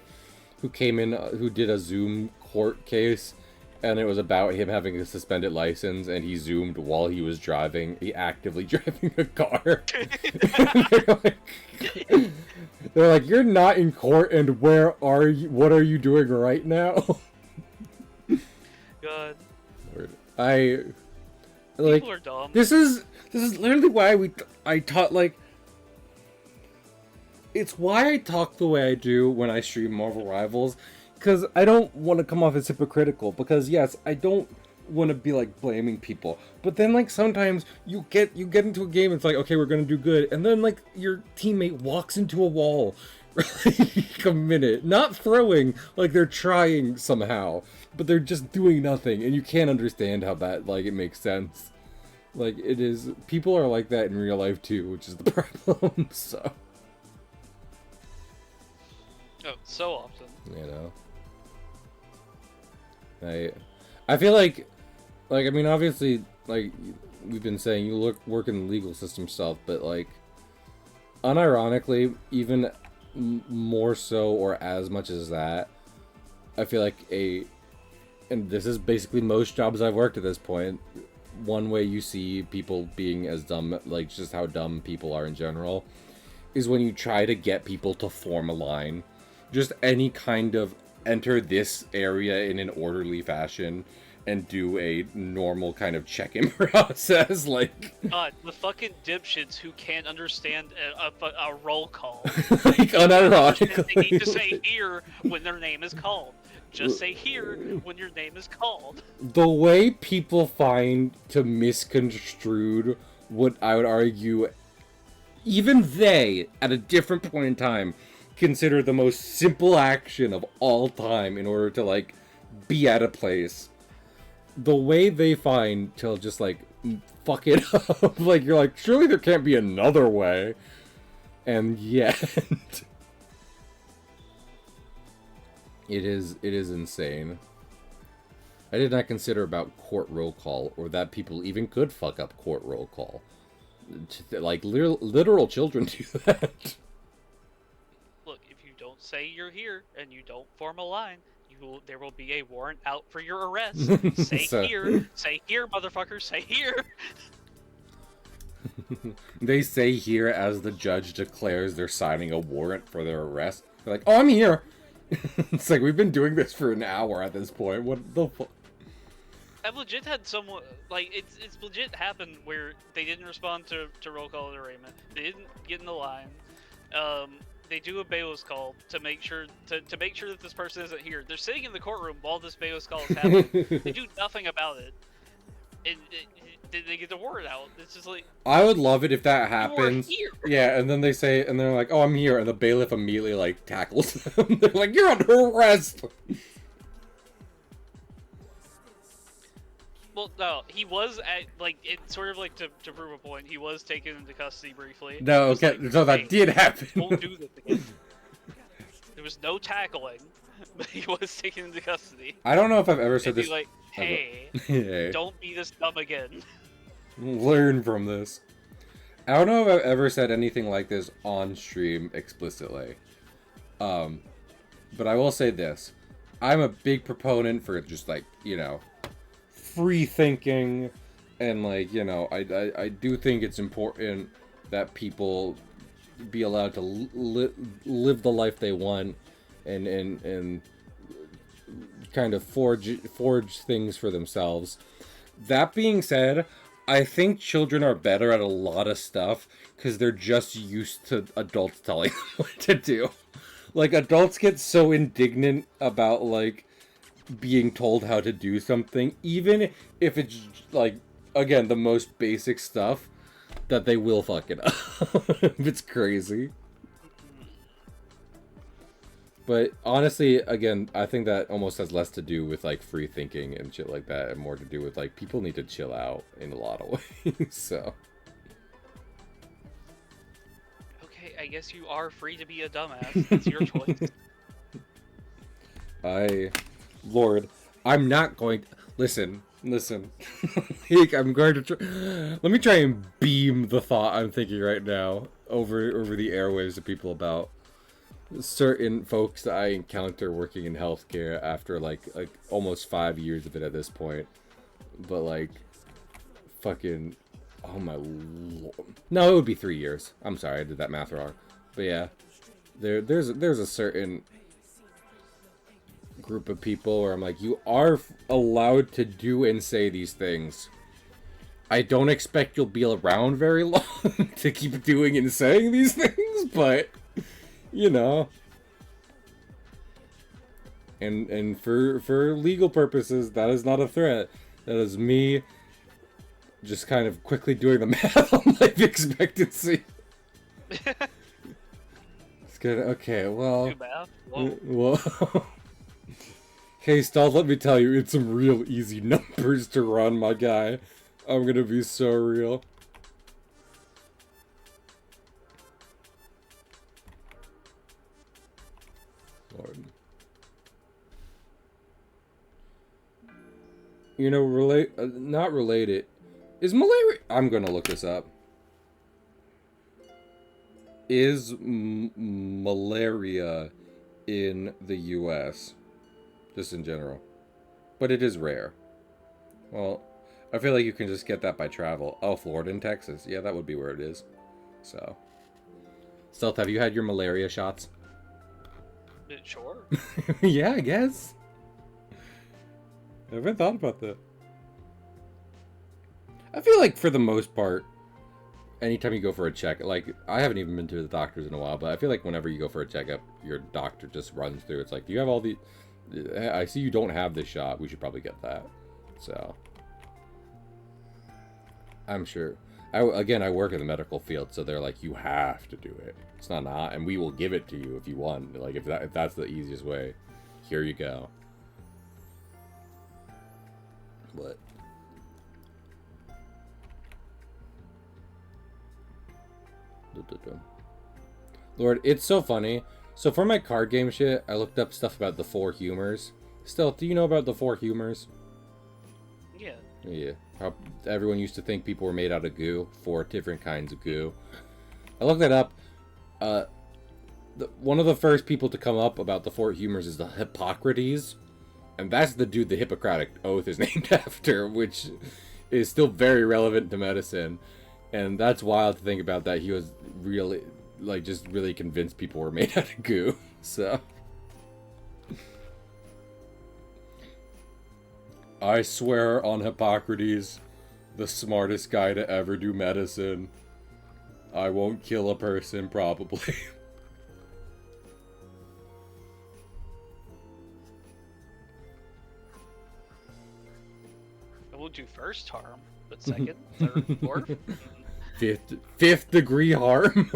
who came in, who did a Zoom court case, and it was about him having a suspended license, and he Zoomed while he was driving, actively driving a car. They're like, you're not in court, and where are you? What are you doing right now? God. Like, people are dumb. This is literally why I taught, like, it's why I talk the way I do when I stream Marvel Rivals, because I don't want to come off as hypocritical, because yes, I don't want to be like blaming people, but then like sometimes you get into a game, it's like, okay, we're gonna do good, and then like your teammate walks into a wall for like a minute, not throwing, like they're trying somehow, but they're just doing nothing, and you can't understand how that, like, it makes sense. Like, it is, people are like that in real life too, which is the problem. So so often, you know, I feel like I mean, obviously, like we've been saying, you work in the legal system stuff, but like unironically, even more so or as much as that, I feel like and this is basically most jobs I've worked at this point, one way you see people being as dumb, like just how dumb people are in general, is when you try to get people to form a line. Just any kind of enter this area in an orderly fashion and do a normal kind of check-in process, like... God, the fucking dipshits who can't understand a roll call. Like, unironically. They need to say here when their name is called. Just say here when your name is called. The way people find to misconstrued what I would argue, even they, at a different point in time, consider the most simple action of all time in order to, like, be at a place. The way they find to just, like, fuck it up. Like, you're like, surely there can't be another way. And yet... It is insane. I did not consider about court roll call, or that people even could fuck up court roll call. Like, literal children do that. Look, if you don't say you're here and you don't form a line, there will be a warrant out for your arrest. Say here, motherfucker, say here. They say here as the judge declares they're signing a warrant for their arrest. They're like, oh, I'm here. It's like, we've been doing this for an hour at this point. What the fuck? I've legit had someone, like, it's legit happened where they didn't respond to roll call and arraignment. They didn't get in the line. They do a bailiff's call to make sure that this person isn't here. They're sitting in the courtroom while this bailiff's call is happening. They do nothing about it. And they get the warrant out. It's just like, I would love it if that happens. Here. Yeah, and then they say, and they're like, "Oh, I'm here," and the bailiff immediately like tackles them. They're like, "You're under arrest." Well, no, he was at, like, it's sort of like to prove a point. He was taken into custody briefly. No, okay, like, so that did happen. Don't do this again. There was no tackling, but he was taken into custody. I don't know if I've ever said this. Like, hey, don't be this dumb again. Learn from this. I don't know if I've ever said anything like this on stream explicitly. But I will say this. I'm a big proponent for just, like, you know, free thinking, and, like, you know, I do think it's important that people be allowed to live the life they want and kind of forge things for themselves. That being said, I think children are better at a lot of stuff because they're just used to adults telling them what to do. Like, adults get so indignant about, like, being told how to do something, even if it's, like, again, the most basic stuff, that they will fuck it up. It's crazy. But honestly, again, I think that almost has less to do with, like, free thinking and shit like that, and more to do with, like, people need to chill out in a lot of ways, so. Okay, I guess you are free to be a dumbass. It's your choice. Lord, I'm not going to... Listen. I'm going to try... Let me try and beam the thought I'm thinking right now over the airwaves to people about certain folks that I encounter working in healthcare after, like almost 5 years of it at this point. But, like, fucking... Oh, my Lord. No, it would be 3 years. I'm sorry, I did that math wrong. But, yeah. There's a certain group of people where I'm like, you are allowed to do and say these things. I don't expect you'll be around very long to keep doing and saying these things, but, you know. And for legal purposes, that is not a threat. That is me just kind of quickly doing the math on life expectancy. It's good. Okay, well. Do math? Whoa. Well. Hey, Stall, let me tell you, it's some real easy numbers to run, my guy. I'm gonna be so real. Lord. You know, not related. Is malaria... I'm gonna look this up. Is malaria in the U.S.? Just in general. But it is rare. Well, I feel like you can just get that by travel. Oh, Florida and Texas. Yeah, that would be where it is. So. Stealth, have you had your malaria shots? Sure. Yeah, I guess. I haven't thought about that. I feel like for the most part, anytime you go for a check, like, I haven't even been to the doctors in a while, but I feel like whenever you go for a checkup, your doctor just runs through. It's like, do you have all the... I see you don't have this shot. We should probably get that. So, I'm sure. Again, I work in the medical field, so they're like, you have to do it. It's not, and we will give it to you if you want. Like, if that's the easiest way, here you go. But Lord, it's so funny. So for my card game shit, I looked up stuff about the four humors. Stealth, do you know about the four humors? Yeah. Yeah. How everyone used to think people were made out of goo. 4 different kinds of goo. I looked that up. One of the first people to come up about the 4 humors is the Hippocrates. And that's the dude the Hippocratic Oath is named after, which is still very relevant to medicine. And that's wild to think about, that he was really, like, just really convinced people were made out of goo. So, I swear on Hippocrates, the smartest guy to ever do medicine, I won't kill a person, probably. I won't do first harm, but second, third, fourth. Fifth degree harm.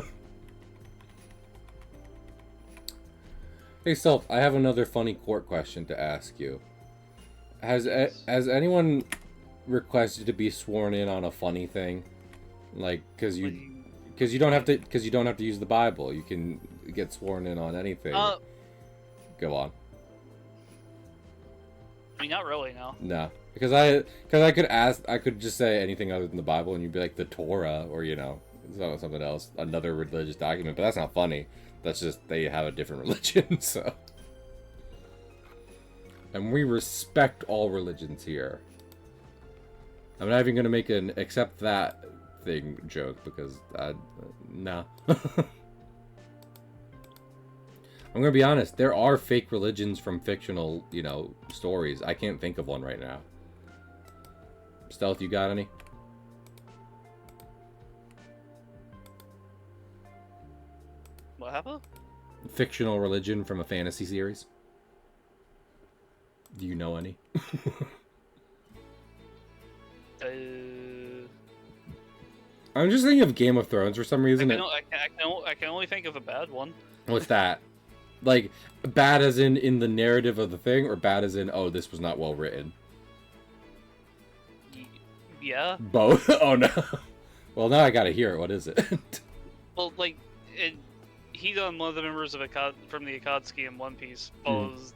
Hey, Self, I have another funny court question to ask you. Has anyone requested to be sworn in on a funny thing? Like, because you don't have to use the Bible. You can get sworn in on anything. Go on. I mean, not really, no. No, because I could just say anything other than the Bible, and you'd be like the Torah, or something else, another religious document. But that's not funny. That's just they have a different religion, so. And we respect all religions here. I'm not even gonna make an accept that thing joke, because no. I'm gonna be honest, there are fake religions from fictional, stories. I can't think of one right now. Stealth, you got any? What happened? Fictional religion from a fantasy series. Do you know any? I'm just thinking of Game of Thrones for some reason. I can only think of a bad one. What's that? Like, bad as in the narrative of the thing, or bad as in, oh, this was not well written? Yeah. Both? Oh, no. Well, now I gotta hear it. What is it? Well, like, one of the members of from the Akatsuki in One Piece follows,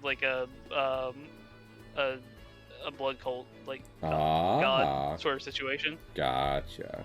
like a blood cult, like god sort of situation. Gotcha.